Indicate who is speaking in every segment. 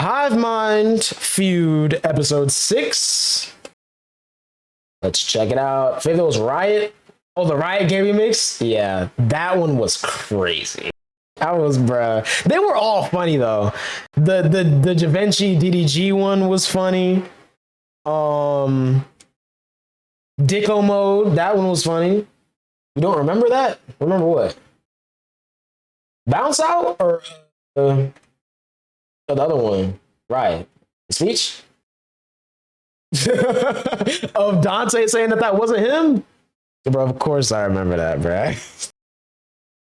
Speaker 1: Hivemind Feud episode 6. Let's check it out. Favorite was Riot. Oh, the Riot game remix? Yeah, that one was crazy. That was, bruh. They were all funny though. The Givenchy DDG one was funny. Dicko mode, that one was funny. You don't remember that? Remember what? Bounce out or the other one? Right. Speech? Of Dante saying that wasn't him? Bro, of course I remember that, bro.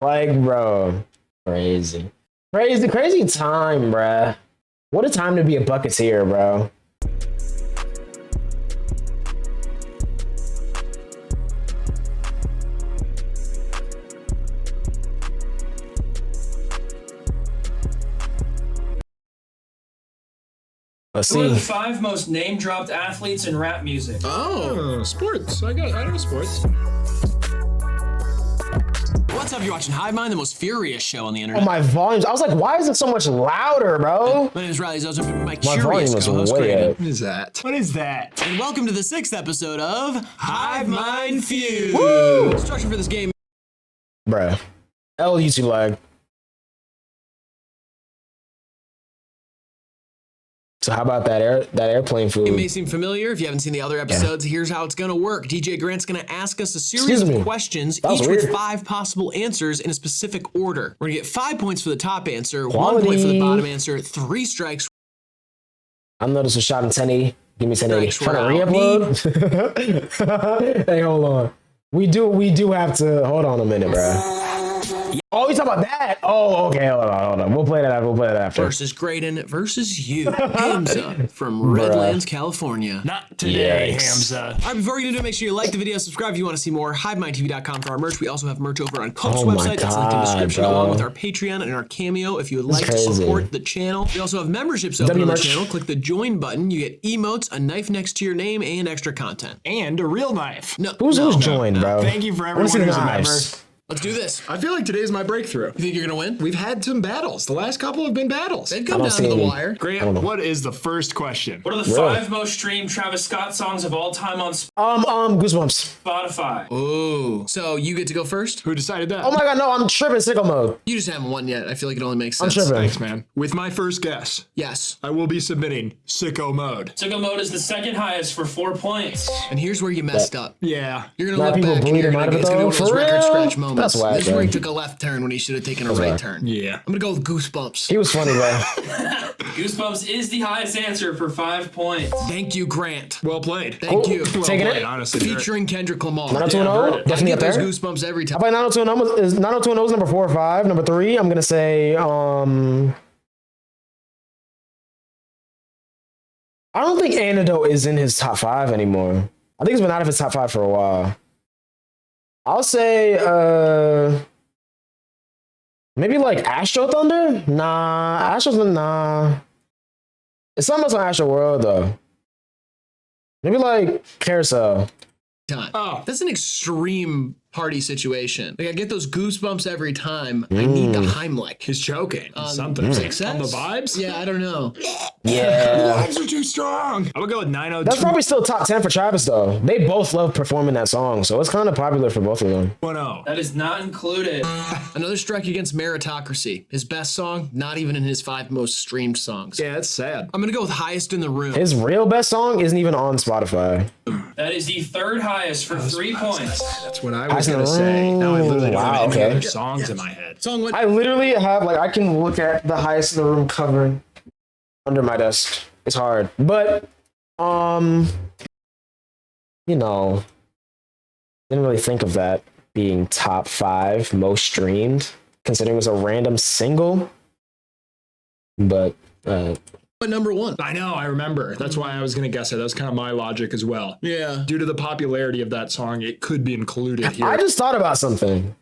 Speaker 1: Like, bro. Crazy time, bruh. What a time to be a bucketeer, bro. Let's see.
Speaker 2: Who are the 5 most name-dropped athletes in rap music?
Speaker 3: Oh, sports. I know sports.
Speaker 4: What's up? You're watching Hivemind, the most furious show on the internet.
Speaker 1: Oh, my volumes. I was like, why is it so much louder, bro?
Speaker 4: My name is Riley. Those are my
Speaker 1: My
Speaker 4: curious
Speaker 1: volume was
Speaker 4: co-host,
Speaker 1: way
Speaker 4: Craig.
Speaker 1: up.
Speaker 3: What is that?
Speaker 2: What is that?
Speaker 4: And welcome to the 6th episode of Hivemind Feud.
Speaker 1: Woo!
Speaker 4: Structure for this game.
Speaker 1: Bruh. L YouTube lag. So how about that airplane
Speaker 4: It
Speaker 1: food?
Speaker 4: may seem familiar if you haven't seen the other episodes. Here's how it's going to work. DJ Grant's going to ask us a series of questions, each with 5 possible answers in a specific order. We're going to get 5 points for the top answer,
Speaker 1: Quality.
Speaker 4: 1 point for the bottom answer, 3 strikes.
Speaker 1: I know this was shot in 1080. Give me 1080.
Speaker 4: Strikes
Speaker 1: Trying to re-upload? Hey, hold on. We do have to, hold on a minute, bruh. Oh, you talking about that? Oh, okay, hold on. We'll play that after.
Speaker 4: Versus Graydon versus you, Hamza from Redlands, California.
Speaker 2: Not today,
Speaker 1: Yikes.
Speaker 2: Hamza.
Speaker 4: All right, before we get into it, make sure you like the video, subscribe if you want to see more, HivemindTV.com for our merch. We also have merch over on Cope's
Speaker 1: Oh my
Speaker 4: website. That's linked in the
Speaker 1: God,
Speaker 4: description,
Speaker 1: bro.
Speaker 4: along with our Patreon and our Cameo if you would like to
Speaker 1: crazy.
Speaker 4: support the channel. We also have memberships open on the
Speaker 1: merch.
Speaker 4: channel. Click the join button. You get emotes, a knife next to your name, and extra content.
Speaker 2: And a real knife.
Speaker 4: No,
Speaker 1: Who's
Speaker 4: no,
Speaker 1: joined, bro?
Speaker 2: Thank you for
Speaker 1: I wanna
Speaker 2: everyone
Speaker 1: see the
Speaker 2: who's a member.
Speaker 1: knives.
Speaker 4: Let's do this.
Speaker 3: I feel like today's my breakthrough.
Speaker 4: You think you're going to win?
Speaker 3: We've had some battles. The last couple have been battles.
Speaker 4: They've
Speaker 1: I
Speaker 4: come
Speaker 1: don't
Speaker 4: down to the
Speaker 1: see any.
Speaker 4: wire.
Speaker 2: Grant, what is the first question? What are the
Speaker 1: Really?
Speaker 2: 5 most streamed Travis Scott songs of all time on
Speaker 1: Goosebumps.
Speaker 2: Spotify?
Speaker 4: Ooh. So you get to go first?
Speaker 3: Who decided that?
Speaker 1: Oh my God, no, I'm tripping sicko mode.
Speaker 4: You just haven't won yet. I feel like it only makes
Speaker 1: I'm
Speaker 4: sense.
Speaker 1: tripping.
Speaker 3: Thanks, man. With my first guess,
Speaker 4: Yes.
Speaker 3: I will be submitting Sicko Mode.
Speaker 2: Sicko Mode is the 2nd highest for 4 points.
Speaker 4: And here's where you messed up.
Speaker 3: Yeah.
Speaker 4: You're
Speaker 1: Now
Speaker 4: gonna look
Speaker 1: people
Speaker 4: back and
Speaker 1: bleeding
Speaker 4: you're gonna,
Speaker 1: out of it
Speaker 4: it's gonna be
Speaker 1: though?
Speaker 4: one of those
Speaker 1: For
Speaker 4: record
Speaker 1: real?
Speaker 4: scratch moments.
Speaker 1: That's whack,
Speaker 4: This is where he
Speaker 1: man.
Speaker 4: took a left turn when he should have taken a right
Speaker 1: whack.
Speaker 4: turn.
Speaker 3: Yeah.
Speaker 4: I'm gonna go with Goosebumps.
Speaker 1: He was funny, bro.
Speaker 2: Goosebumps is the highest answer for 5 points.
Speaker 4: Thank you, Grant.
Speaker 3: Well played.
Speaker 4: Thank
Speaker 1: Cool.
Speaker 4: you.
Speaker 3: Well
Speaker 1: Taking
Speaker 3: played,
Speaker 1: it?
Speaker 3: honestly.
Speaker 4: Featuring Kendrick Lamar.
Speaker 1: 90210?
Speaker 4: I
Speaker 1: Definitely
Speaker 4: get
Speaker 1: up
Speaker 4: those
Speaker 1: there.
Speaker 4: goosebumps every
Speaker 1: I
Speaker 4: time.
Speaker 1: play 90210 is 90210 is number 4 or 5. Number 3, I'm gonna say I don't think Antidote is in his top 5 anymore. I think he's been out of his top 5 for a while. I'll say maybe like Astro Thunder? Nah, nah. It's something else on Astro World though. Maybe like Carousel.
Speaker 4: Time.
Speaker 3: Oh.
Speaker 4: That's an extreme party situation. Like I get those goosebumps every time. I need the Heimlich.
Speaker 3: He's choking.
Speaker 4: Something. Success?
Speaker 3: On the vibes?
Speaker 4: Yeah, I don't know.
Speaker 1: Yeah.
Speaker 3: Vibes are too strong. I'm gonna go with 902.
Speaker 1: That's probably still top 10 for Travis though. They both love performing that song, so it's kind of popular for both of them.
Speaker 3: 10.
Speaker 2: That is not included.
Speaker 4: Another strike against Meritocracy. His best song, not even in his 5 most streamed songs.
Speaker 3: Yeah, that's sad.
Speaker 4: I'm gonna go with Highest in the Room.
Speaker 1: His real best song isn't even on Spotify.
Speaker 2: That is the 3rd highest for 3 points.
Speaker 3: That's what I was
Speaker 1: I
Speaker 3: gonna say. Now I literally don't
Speaker 1: Wow,
Speaker 3: have any
Speaker 1: okay.
Speaker 3: other songs in my head.
Speaker 4: Song went.
Speaker 1: I literally have like I can look at the highest in the room cover under my desk. It's hard, but you know, didn't really think of that being top 5 most streamed, considering it was a random single. But
Speaker 4: number 1.
Speaker 3: I know, I remember. That's why I was gonna guess it. That was kind of my logic as well.
Speaker 4: Yeah.
Speaker 3: Due to the popularity of that song, it could be included here.
Speaker 1: I just thought about something.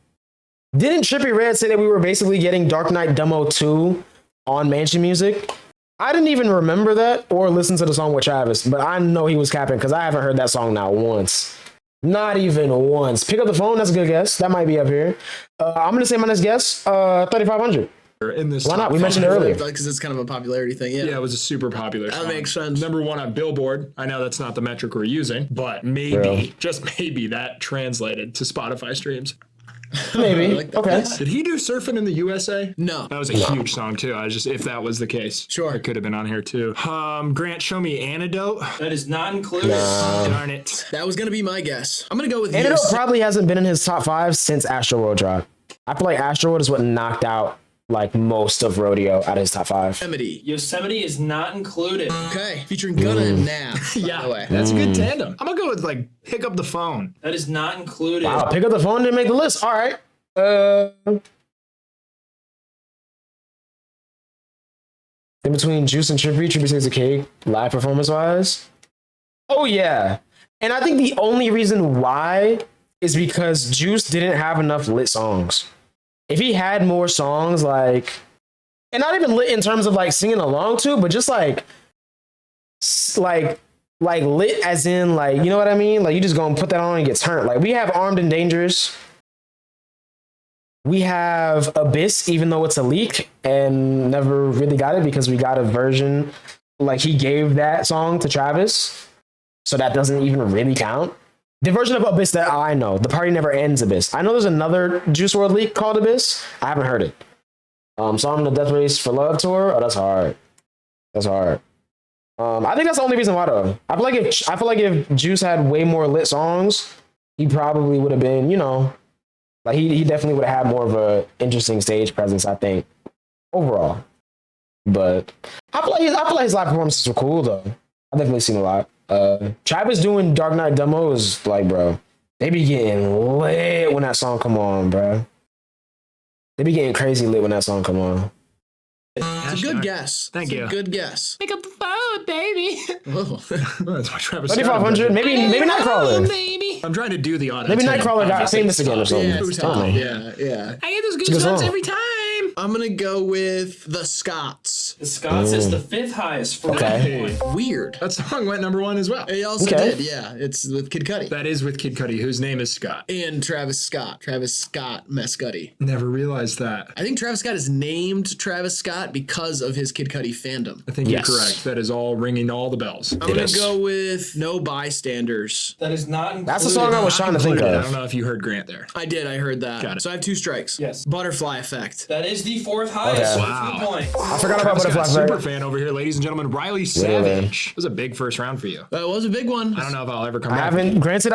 Speaker 1: Didn't Trippie Redd say that we were basically getting Dark Knight Demo 2 on Mansion Music? I didn't even remember that or listen to the song with Travis, but I know he was capping because I haven't heard that song not once. Not even once. Pick up the phone, that's a good guess. That might be up here. I'm going to say my next guess, 3500.
Speaker 3: in this.
Speaker 1: Why not?
Speaker 3: top
Speaker 1: We mentioned it
Speaker 3: five.
Speaker 1: earlier.
Speaker 4: Because it's kind of a popularity thing. Yeah.
Speaker 3: Yeah, it was a super popular song.
Speaker 4: That makes sense.
Speaker 3: Number 1 on Billboard. I know that's not the metric we're using, but maybe, just maybe, that translated to Spotify streams.
Speaker 1: Maybe.
Speaker 4: like that.
Speaker 1: Okay.
Speaker 3: Did he do Surfing in the USA?
Speaker 4: No.
Speaker 3: That was a huge song too. I just, if that was the case,
Speaker 4: Sure.
Speaker 3: it could have been on here too. Grant, show me Antidote.
Speaker 2: That is not included.
Speaker 3: Darn it.
Speaker 4: That was going to be my guess. I'm going to go with
Speaker 1: Antidote
Speaker 4: Yosemite.
Speaker 1: probably hasn't been in his top 5 since Astroworld dropped. I feel like Astroworld is what knocked out like most of Rodeo out of his top 5.
Speaker 2: Yosemite is not included.
Speaker 4: Okay. Featuring Gunna and Nav.
Speaker 3: Yeah,
Speaker 4: By the way.
Speaker 3: that's a good tandem. I'm gonna go with like Pick Up the Phone.
Speaker 2: That is not included.
Speaker 1: Wow, Pick Up the Phone didn't make the list. All right. In between Juice and Trippy, Trippy Takes a Cake, live performance wise. Oh yeah, and I think the only reason why is because Juice didn't have enough lit songs. If he had more songs, like, and not even lit in terms of like singing along to, but just like lit as in like, you know what I mean? Like you just gonna put that on and get turned. Like we have Armed and Dangerous. We have Abyss, even though it's a leak and never really got it because we got a version, like he gave that song to Travis. So that doesn't even really count. The version of Abyss that I know, The Party Never Ends Abyss. I know there's another Juice WRLD leak called Abyss. I haven't heard it. Song The Death Race for Love tour. Oh, that's hard. That's hard. I think that's the only reason why though. I feel like if Juice had way more lit songs, he probably would have been, you know, like he definitely would have had more of a interesting stage presence, I think, overall. But I feel like his live performances were cool though. I've definitely seen a lot. Travis doing Dark Knight demos, like, bro, they be getting lit when that song come on, bro. They be getting crazy lit when that song come on.
Speaker 4: It's a good guess.
Speaker 3: Thank
Speaker 4: It's
Speaker 3: you.
Speaker 4: a good guess.
Speaker 2: Pick up the phone, baby.
Speaker 4: Oh.
Speaker 3: That's why Travis.
Speaker 1: 3,500, maybe Nightcrawler.
Speaker 2: Baby.
Speaker 3: I'm trying to do the auto.
Speaker 1: Maybe Nightcrawler got famous again or something.
Speaker 4: Yeah,
Speaker 1: I don't know.
Speaker 4: yeah.
Speaker 2: I get those
Speaker 1: a good
Speaker 2: goosebumps
Speaker 1: song.
Speaker 2: every time.
Speaker 4: I'm going to go with the Scots.
Speaker 2: The Scots is the 5th highest for
Speaker 1: Okay.
Speaker 2: 1 point.
Speaker 4: Weird.
Speaker 3: That song went number 1 as well.
Speaker 4: It also
Speaker 1: Okay.
Speaker 4: did, yeah. It's with Kid Cudi.
Speaker 3: That is with Kid Cudi, whose name is Scott.
Speaker 4: And Travis Scott. Travis Scott Mescudi.
Speaker 3: Never realized that.
Speaker 4: I think Travis Scott is named Travis Scott because of his Kid Cudi fandom.
Speaker 3: I think
Speaker 1: Yes.
Speaker 3: you're correct. That is all ringing all the bells.
Speaker 4: I'm going
Speaker 1: is.
Speaker 4: to go with No Bystanders.
Speaker 2: That is not included.
Speaker 1: That's the song I was trying to think
Speaker 3: I
Speaker 1: of.
Speaker 3: don't know if you heard Grant there.
Speaker 4: I did. I heard that.
Speaker 3: Got it.
Speaker 4: So I have 2 strikes.
Speaker 2: Yes.
Speaker 4: Butterfly Effect.
Speaker 2: That is the 4th highest
Speaker 1: Okay.
Speaker 2: with
Speaker 3: Wow.
Speaker 2: 2 points.
Speaker 1: I forgot about
Speaker 3: Travis
Speaker 1: Butterfly
Speaker 3: Scott, super
Speaker 1: Effect.
Speaker 3: fan over here, ladies and gentlemen. Riley Savage. It was a big first round for you.
Speaker 4: That was a big one.
Speaker 3: I don't know if I'll ever come
Speaker 1: I
Speaker 3: back.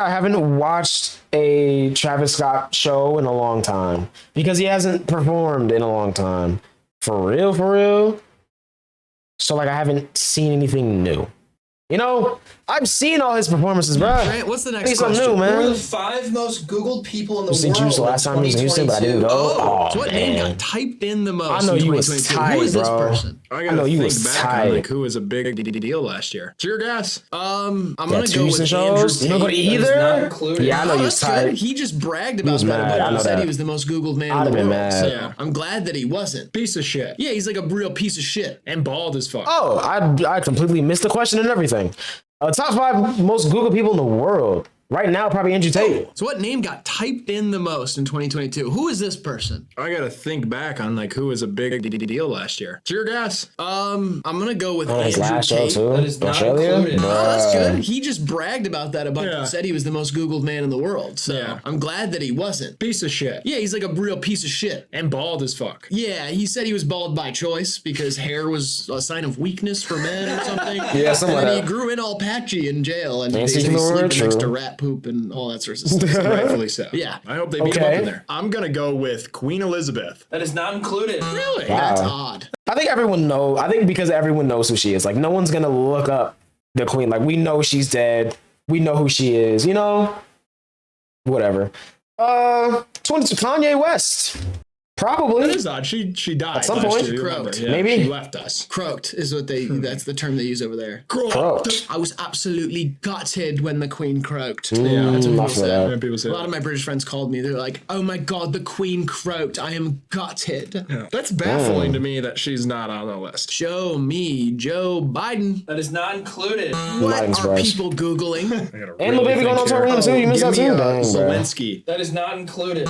Speaker 1: haven't watched a Travis Scott show in a long time because he hasn't performed in a long time. For real. So like I haven't seen anything new. You know, I've seen all his performances, bro.
Speaker 4: Grant, what's the next
Speaker 1: Need something
Speaker 4: question?
Speaker 1: new,
Speaker 2: Who are
Speaker 1: man.
Speaker 2: the 5 most Googled people in the
Speaker 1: You see
Speaker 2: world?
Speaker 1: Juice the last time he was in Houston, but I didn't go.
Speaker 4: Oh, so what name
Speaker 1: man.
Speaker 4: got typed in the most?
Speaker 1: I know
Speaker 4: in
Speaker 1: you was
Speaker 4: 2022?
Speaker 1: tight,
Speaker 4: Who is this
Speaker 1: bro.
Speaker 4: person?
Speaker 3: I
Speaker 1: I
Speaker 3: gotta
Speaker 1: know you
Speaker 3: think
Speaker 1: was
Speaker 3: back
Speaker 1: tight.
Speaker 3: on like who was a big deal last year. It's your guess.
Speaker 4: I'm
Speaker 1: Yeah,
Speaker 4: gonna
Speaker 1: 2
Speaker 4: go
Speaker 1: Houston
Speaker 4: with
Speaker 1: shows. You
Speaker 4: Andrew
Speaker 1: don't go to
Speaker 4: Tate.
Speaker 2: That is not
Speaker 1: either?
Speaker 2: included.
Speaker 1: Yeah, I know
Speaker 4: Oh,
Speaker 1: you was
Speaker 4: that's good.
Speaker 1: tight.
Speaker 4: He just bragged about
Speaker 1: was
Speaker 4: that.
Speaker 1: mad.
Speaker 4: About
Speaker 1: I
Speaker 4: him,
Speaker 1: know
Speaker 4: said
Speaker 1: that.
Speaker 4: he was the most Googled man
Speaker 1: I'd
Speaker 4: in the
Speaker 1: have been
Speaker 4: world.
Speaker 1: mad.
Speaker 4: So
Speaker 3: Yeah.
Speaker 4: I'm glad that he wasn't.
Speaker 3: Piece of shit.
Speaker 4: Yeah, he's like a real piece of shit.
Speaker 3: And bald as fuck.
Speaker 1: Oh, I completely missed the question and everything. Top 5 most Google people in the world. Right now, probably Andrew Tate.
Speaker 4: So what name got typed in the most in 2022? Who is this person?
Speaker 3: I gotta think back on like who was a big deal last year. It's your guess.
Speaker 4: I'm gonna go with
Speaker 1: Oh, his
Speaker 4: Andrew
Speaker 1: last show
Speaker 4: Tate.
Speaker 1: too.
Speaker 2: That is not
Speaker 1: Australia?
Speaker 2: included.
Speaker 4: Oh, that's
Speaker 1: Bruh.
Speaker 4: good. He just bragged about that a bunch.
Speaker 3: Yeah.
Speaker 4: Said he was the most Googled man in the world. So
Speaker 3: Yeah.
Speaker 4: I'm glad that he wasn't.
Speaker 3: Piece of shit.
Speaker 4: Yeah, he's like a real piece of shit.
Speaker 3: And bald as fuck.
Speaker 4: Yeah, he said he was bald by choice because hair was a sign of weakness for men or something.
Speaker 1: Yeah, something
Speaker 4: and
Speaker 1: like
Speaker 4: then
Speaker 1: that.
Speaker 4: he grew in all patchy in jail and
Speaker 1: Fancy
Speaker 4: he's
Speaker 1: for the word,
Speaker 4: sleeping next to
Speaker 1: true.
Speaker 4: rat poop and all that sort of stuff.
Speaker 3: Rightfully so.
Speaker 4: Yeah.
Speaker 3: I hope they beat him
Speaker 1: Okay.
Speaker 3: up in there. I'm gonna go with Queen Elizabeth.
Speaker 2: That is not included.
Speaker 4: Really?
Speaker 1: Wow.
Speaker 4: That's odd.
Speaker 1: I think everyone knows. I think because everyone knows who she is. Like, no one's going to look up the queen. Like, we know she's dead. We know who she is, you know? Whatever. 22 Kanye West.
Speaker 3: That
Speaker 1: Probably.
Speaker 3: is odd. She died
Speaker 1: At some
Speaker 3: last
Speaker 1: point.
Speaker 3: year, you remember.
Speaker 4: Croaked.
Speaker 3: Yeah,
Speaker 1: Maybe.
Speaker 3: she left us.
Speaker 4: Croaked is what that's the term they use over there.
Speaker 1: Croaked.
Speaker 4: I was absolutely gutted when the Queen croaked.
Speaker 3: Yeah, that's
Speaker 4: what
Speaker 1: I
Speaker 4: people
Speaker 1: feel
Speaker 4: say.
Speaker 1: that.
Speaker 3: Yeah, people say
Speaker 4: A lot of my British friends called me. They're like, "Oh my god, the Queen croaked. I am gutted."
Speaker 3: Yeah. That's baffling to me that she's not on the list.
Speaker 4: Show me Joe Biden.
Speaker 2: That is not included.
Speaker 4: What
Speaker 1: Not
Speaker 4: are
Speaker 1: surprised.
Speaker 4: people googling?
Speaker 3: I gotta
Speaker 1: And Lil
Speaker 3: really
Speaker 1: Baby going on
Speaker 3: think
Speaker 1: tour
Speaker 3: here.
Speaker 1: with him too. You missed
Speaker 3: Give
Speaker 1: out
Speaker 3: me,
Speaker 1: too. Dang, bro.
Speaker 3: Zelensky.
Speaker 2: That is not included.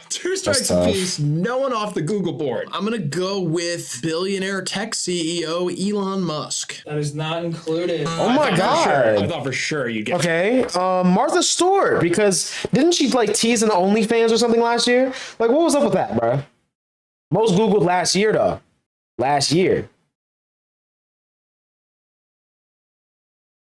Speaker 3: Two strikes
Speaker 1: tough.
Speaker 3: apiece. No one off the Google board.
Speaker 4: I'm gonna go with billionaire tech CEO Elon Musk.
Speaker 2: That is not included.
Speaker 1: Oh my
Speaker 3: I
Speaker 1: god.
Speaker 3: thought for sure you'd get.
Speaker 1: Okay, Martha Stewart, because didn't she like tease an OnlyFans or something last year? Like, what was up with that, bro? Most Googled last year, though. Last year.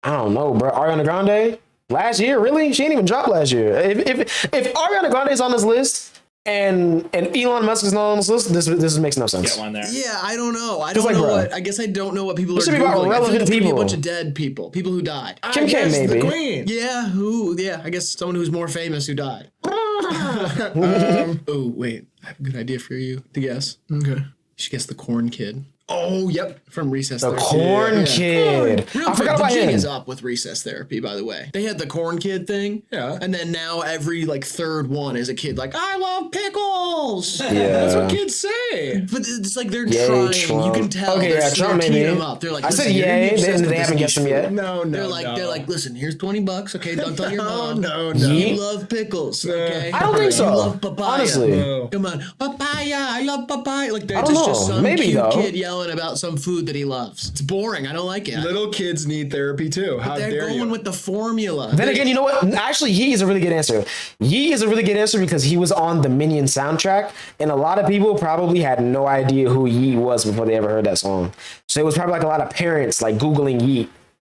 Speaker 1: I don't know, bro. Ariana Grande? Last year? Really? She didn't even drop last year. If Ariana Grande is on this list and Elon Musk is not on this list, this makes no sense.
Speaker 3: Get one there.
Speaker 4: Yeah, I don't know. I don't
Speaker 1: like,
Speaker 4: know
Speaker 1: bro,
Speaker 4: what. I guess I don't know what people are
Speaker 1: should be about
Speaker 4: Googling. I feel like
Speaker 1: relevant
Speaker 4: it's gonna be a
Speaker 1: people.
Speaker 4: bunch of dead people who died.
Speaker 1: Kim K, maybe.
Speaker 3: The queen.
Speaker 4: Yeah, who? Yeah, I guess someone who's more famous who died. Oh, wait. I have a good idea for you to guess. Okay. You should guess the Corn Kid.
Speaker 3: Oh, yep.
Speaker 4: From Recess
Speaker 1: The
Speaker 4: Therapy.
Speaker 1: Corn Kid.
Speaker 4: Real
Speaker 1: I
Speaker 4: quick,
Speaker 1: forgot
Speaker 4: the
Speaker 1: about
Speaker 4: jig
Speaker 1: him.
Speaker 4: is up with Recess Therapy, by the way. They had the Corn Kid thing.
Speaker 3: Yeah.
Speaker 4: And then now every like third one is a kid like, I love pickles.
Speaker 1: Yeah.
Speaker 3: That's what kids say.
Speaker 4: But it's like they're
Speaker 1: Yay,
Speaker 4: trying.
Speaker 1: Trump.
Speaker 4: You can tell.
Speaker 1: Okay,
Speaker 4: they're,
Speaker 1: yeah, Trump
Speaker 4: they're teeing
Speaker 1: maybe.
Speaker 4: them up. They're like,
Speaker 1: I said
Speaker 4: "Listen, you're gonna be
Speaker 1: yay.
Speaker 4: obsessed with
Speaker 1: They
Speaker 4: this
Speaker 1: haven't
Speaker 4: new
Speaker 1: guessed him
Speaker 4: food."
Speaker 1: yet.
Speaker 3: No.
Speaker 4: They're like, listen, here's $20. Okay, don't tell your mom.
Speaker 3: No.
Speaker 1: Yeet.
Speaker 4: You love pickles. Okay.
Speaker 1: I don't think so.
Speaker 4: You love papaya.
Speaker 1: Honestly.
Speaker 3: No.
Speaker 4: Come on, papaya. I love papaya. Like
Speaker 1: I
Speaker 4: there's
Speaker 1: don't
Speaker 4: just
Speaker 1: know.
Speaker 4: some
Speaker 1: Maybe,
Speaker 4: cute
Speaker 1: though.
Speaker 4: kid yelling about some food that he loves. It's boring. I don't like it.
Speaker 3: Little kids need therapy too. How
Speaker 4: They're
Speaker 3: dare
Speaker 4: going
Speaker 3: you?
Speaker 4: with the formula.
Speaker 1: Then again, you know what? Actually, Yee is a really good answer. Yee is a really good answer because he was on the Minion soundtrack, and a lot of people probably had no idea who Yee was before they ever heard that song. So it was probably like a lot of parents like Googling Yee,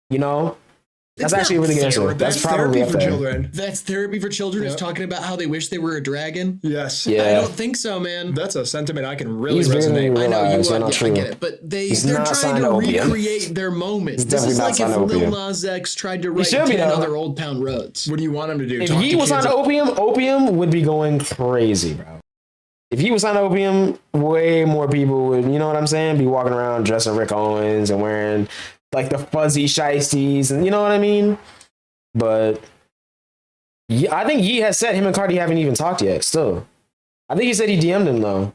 Speaker 1: you know? That's actually a really good answer. That's probably
Speaker 3: therapy
Speaker 1: up
Speaker 3: for
Speaker 1: there.
Speaker 3: children.
Speaker 4: That's therapy for children. Is talking about how they wish they were a dragon.
Speaker 3: Yes.
Speaker 1: Yeah.
Speaker 4: I don't think so, man.
Speaker 3: That's a sentiment I can really
Speaker 1: He's very
Speaker 3: resonate.
Speaker 4: I know you
Speaker 1: realized,
Speaker 4: are.
Speaker 1: not
Speaker 4: Yeah,
Speaker 1: true.
Speaker 4: I get it. But they're
Speaker 1: not
Speaker 4: trying
Speaker 1: signed
Speaker 4: to
Speaker 1: to Opium.
Speaker 4: recreate their moments.
Speaker 1: He's
Speaker 4: This is
Speaker 1: definitely not
Speaker 4: like if
Speaker 1: signed to
Speaker 4: Lil
Speaker 1: Opium.
Speaker 4: Nas X tried to write
Speaker 1: should be,
Speaker 4: 10
Speaker 1: though.
Speaker 4: other Old Town Roads.
Speaker 3: What do you want him to do?
Speaker 1: If
Speaker 3: Talk
Speaker 1: Yee
Speaker 3: to
Speaker 1: was on
Speaker 3: kids?
Speaker 1: Opium would be going crazy, bro. If he was on Opium, way more people would, you know what I'm saying, be walking around dressing Rick Owens and wearing like the fuzzy shiesties, and you know what I mean? But yeah, I think Yee has said him and Cardi haven't even talked yet. Still, I think he said he DM'd him though.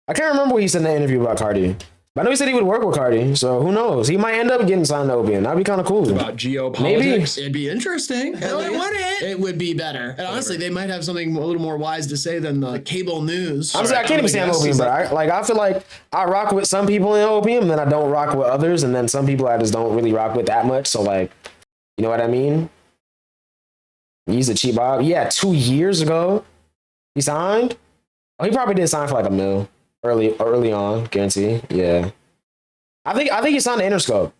Speaker 1: I can't remember what he said in the interview about Cardi, but I know he said he would work with Cardi. So who knows? He might end up getting signed to Opium. That'd be kind of cool.
Speaker 3: About geopolitics.
Speaker 1: Maybe.
Speaker 4: It'd be interesting.
Speaker 3: No, it wouldn't.
Speaker 4: It would be better. And honestly, they might have something a little more wise to say than the cable news.
Speaker 1: Honestly, I can't even stand Opium, but I feel like I rock with some people in Opium, and then I don't rock with others, and then some people I just don't really rock with that much. So like, you know what I mean? He's a cheap Bob. Yeah, 2 years ago, he signed. Oh, he probably did sign for like $1 million early on, guarantee. Yeah, I think he signed to Interscope.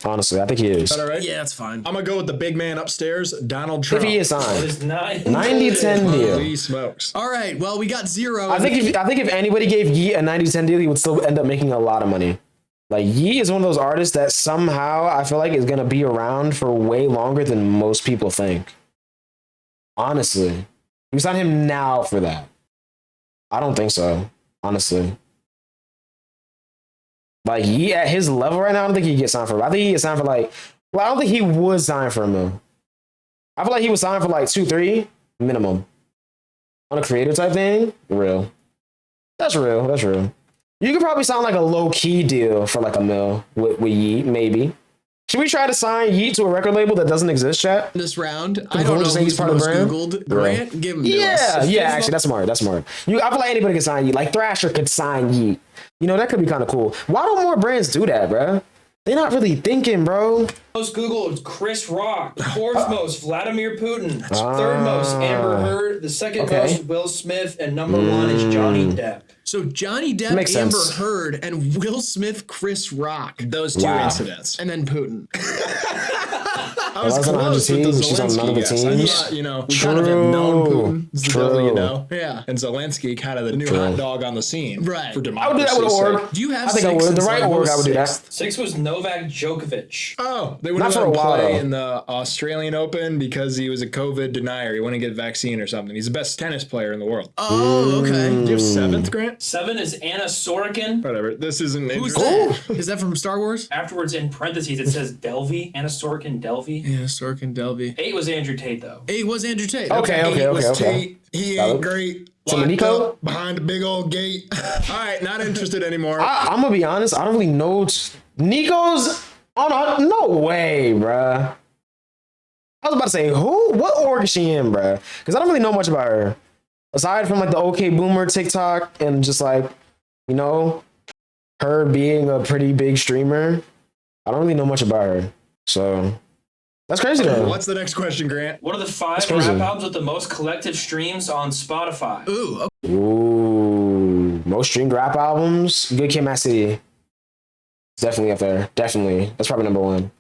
Speaker 1: Honestly, I think he is.
Speaker 3: Is that all right?
Speaker 4: Yeah, that's fine.
Speaker 3: I'm gonna go with the big man upstairs, Donald
Speaker 1: If
Speaker 3: Trump.
Speaker 1: he is
Speaker 2: That
Speaker 1: signed,
Speaker 2: is not
Speaker 1: 90-10 deal.
Speaker 3: Holy smokes.
Speaker 4: All right. Well, we got 0.
Speaker 1: I think if anybody gave Yee a 90-10 deal, he would still end up making a lot of money. Like Yee is one of those artists that somehow I feel like is gonna be around for way longer than most people think. Honestly, we signed him now for that. I don't think so. Honestly, like Yee at his level right now, I don't think he gets signed for. I think he gets signed for like. Well, I don't think he would sign for $1 million. I feel like he would sign for like 2-3 minimum on a creator type thing. Real. That's real. That's real. You could probably sign like a low key deal for like $1 million with Yeet, maybe. Should we try to sign Yeet to a record label that doesn't exist, chat?
Speaker 4: this round. I
Speaker 1: Can
Speaker 4: don't
Speaker 1: we
Speaker 4: know
Speaker 1: just say he's
Speaker 4: who's
Speaker 1: part of the
Speaker 4: most
Speaker 1: brand?
Speaker 4: Googled. Grant, give him to
Speaker 1: Yeah,
Speaker 4: us.
Speaker 1: yeah, actually, that's smart. That's smart. I feel like anybody could sign Yeet. Like Thrasher could sign Yeet. You know, that could be kind of cool. Why don't more brands do that, bro? They're not really thinking, bro.
Speaker 2: Most Google is Chris Rock. Fourth most, Vladimir Putin. Third most, Amber Heard. The second
Speaker 1: Okay.
Speaker 2: most, Will Smith. And number one is Johnny Depp.
Speaker 4: So Johnny Depp,
Speaker 1: Makes
Speaker 4: Amber
Speaker 1: sense.
Speaker 4: Heard, and Will Smith, Chris Rock,
Speaker 3: Those two
Speaker 1: Wow.
Speaker 3: incidents.
Speaker 4: and then Putin.
Speaker 3: I was
Speaker 1: wasn't on
Speaker 3: close
Speaker 1: the
Speaker 3: with the
Speaker 1: team. She's on none of the
Speaker 3: Zelensky guess. I
Speaker 1: teams.
Speaker 3: thought, we kind of have known Putin. It's the
Speaker 1: True.
Speaker 3: devil, you know.
Speaker 4: Yeah.
Speaker 3: And Zelensky kind of the new hot dog on the scene.
Speaker 4: Right.
Speaker 3: For
Speaker 1: I would
Speaker 3: democracy.
Speaker 1: do that with an org.
Speaker 4: Do you have
Speaker 1: I think I
Speaker 4: six
Speaker 1: would. The
Speaker 4: in
Speaker 1: right
Speaker 4: Sluggo?
Speaker 1: org, I would do that.
Speaker 2: 6 was Novak Djokovic.
Speaker 3: Oh, they wouldn't
Speaker 1: Not
Speaker 3: let
Speaker 1: for
Speaker 3: him
Speaker 1: a while,
Speaker 3: play
Speaker 1: though.
Speaker 3: in the Australian Open because he was a COVID denier. He wouldn't get vaccine or something. He's the best tennis player in the world.
Speaker 4: Oh, okay.
Speaker 3: Do you have 7th, Grant?
Speaker 2: 7 is Anna Sorokin.
Speaker 3: Whatever. This isn't
Speaker 4: Who's
Speaker 3: interesting.
Speaker 4: that? Is that from Star Wars?
Speaker 2: Afterwards, in parentheses, it says Delvey. Anna Sorokin Delvey.
Speaker 4: Yeah, Sorkin Delvey.
Speaker 2: 8 was Andrew Tate, though.
Speaker 4: Hey, it was Andrew Tate.
Speaker 1: Okay.
Speaker 3: He
Speaker 1: Valid.
Speaker 3: ain't great.
Speaker 1: So
Speaker 3: Locked
Speaker 1: Nico?
Speaker 3: up behind a big old gate. All right, not interested anymore.
Speaker 1: I'm gonna be honest. I don't really know. Nico's on a no way, bruh. I was about to say, who? What org is she in, bro? Because I don't really know much about her. Aside from like the OK Boomer TikTok and just like, you know, her being a pretty big streamer, I don't really know much about her. So that's crazy though.
Speaker 3: What's the next question, Grant?
Speaker 2: What are the 5 rap albums with the most collective streams on Spotify?
Speaker 4: Ooh, okay.
Speaker 1: Ooh, most streamed rap albums. Good Kid, Mad City. It's definitely up there. Definitely. That's probably number 1.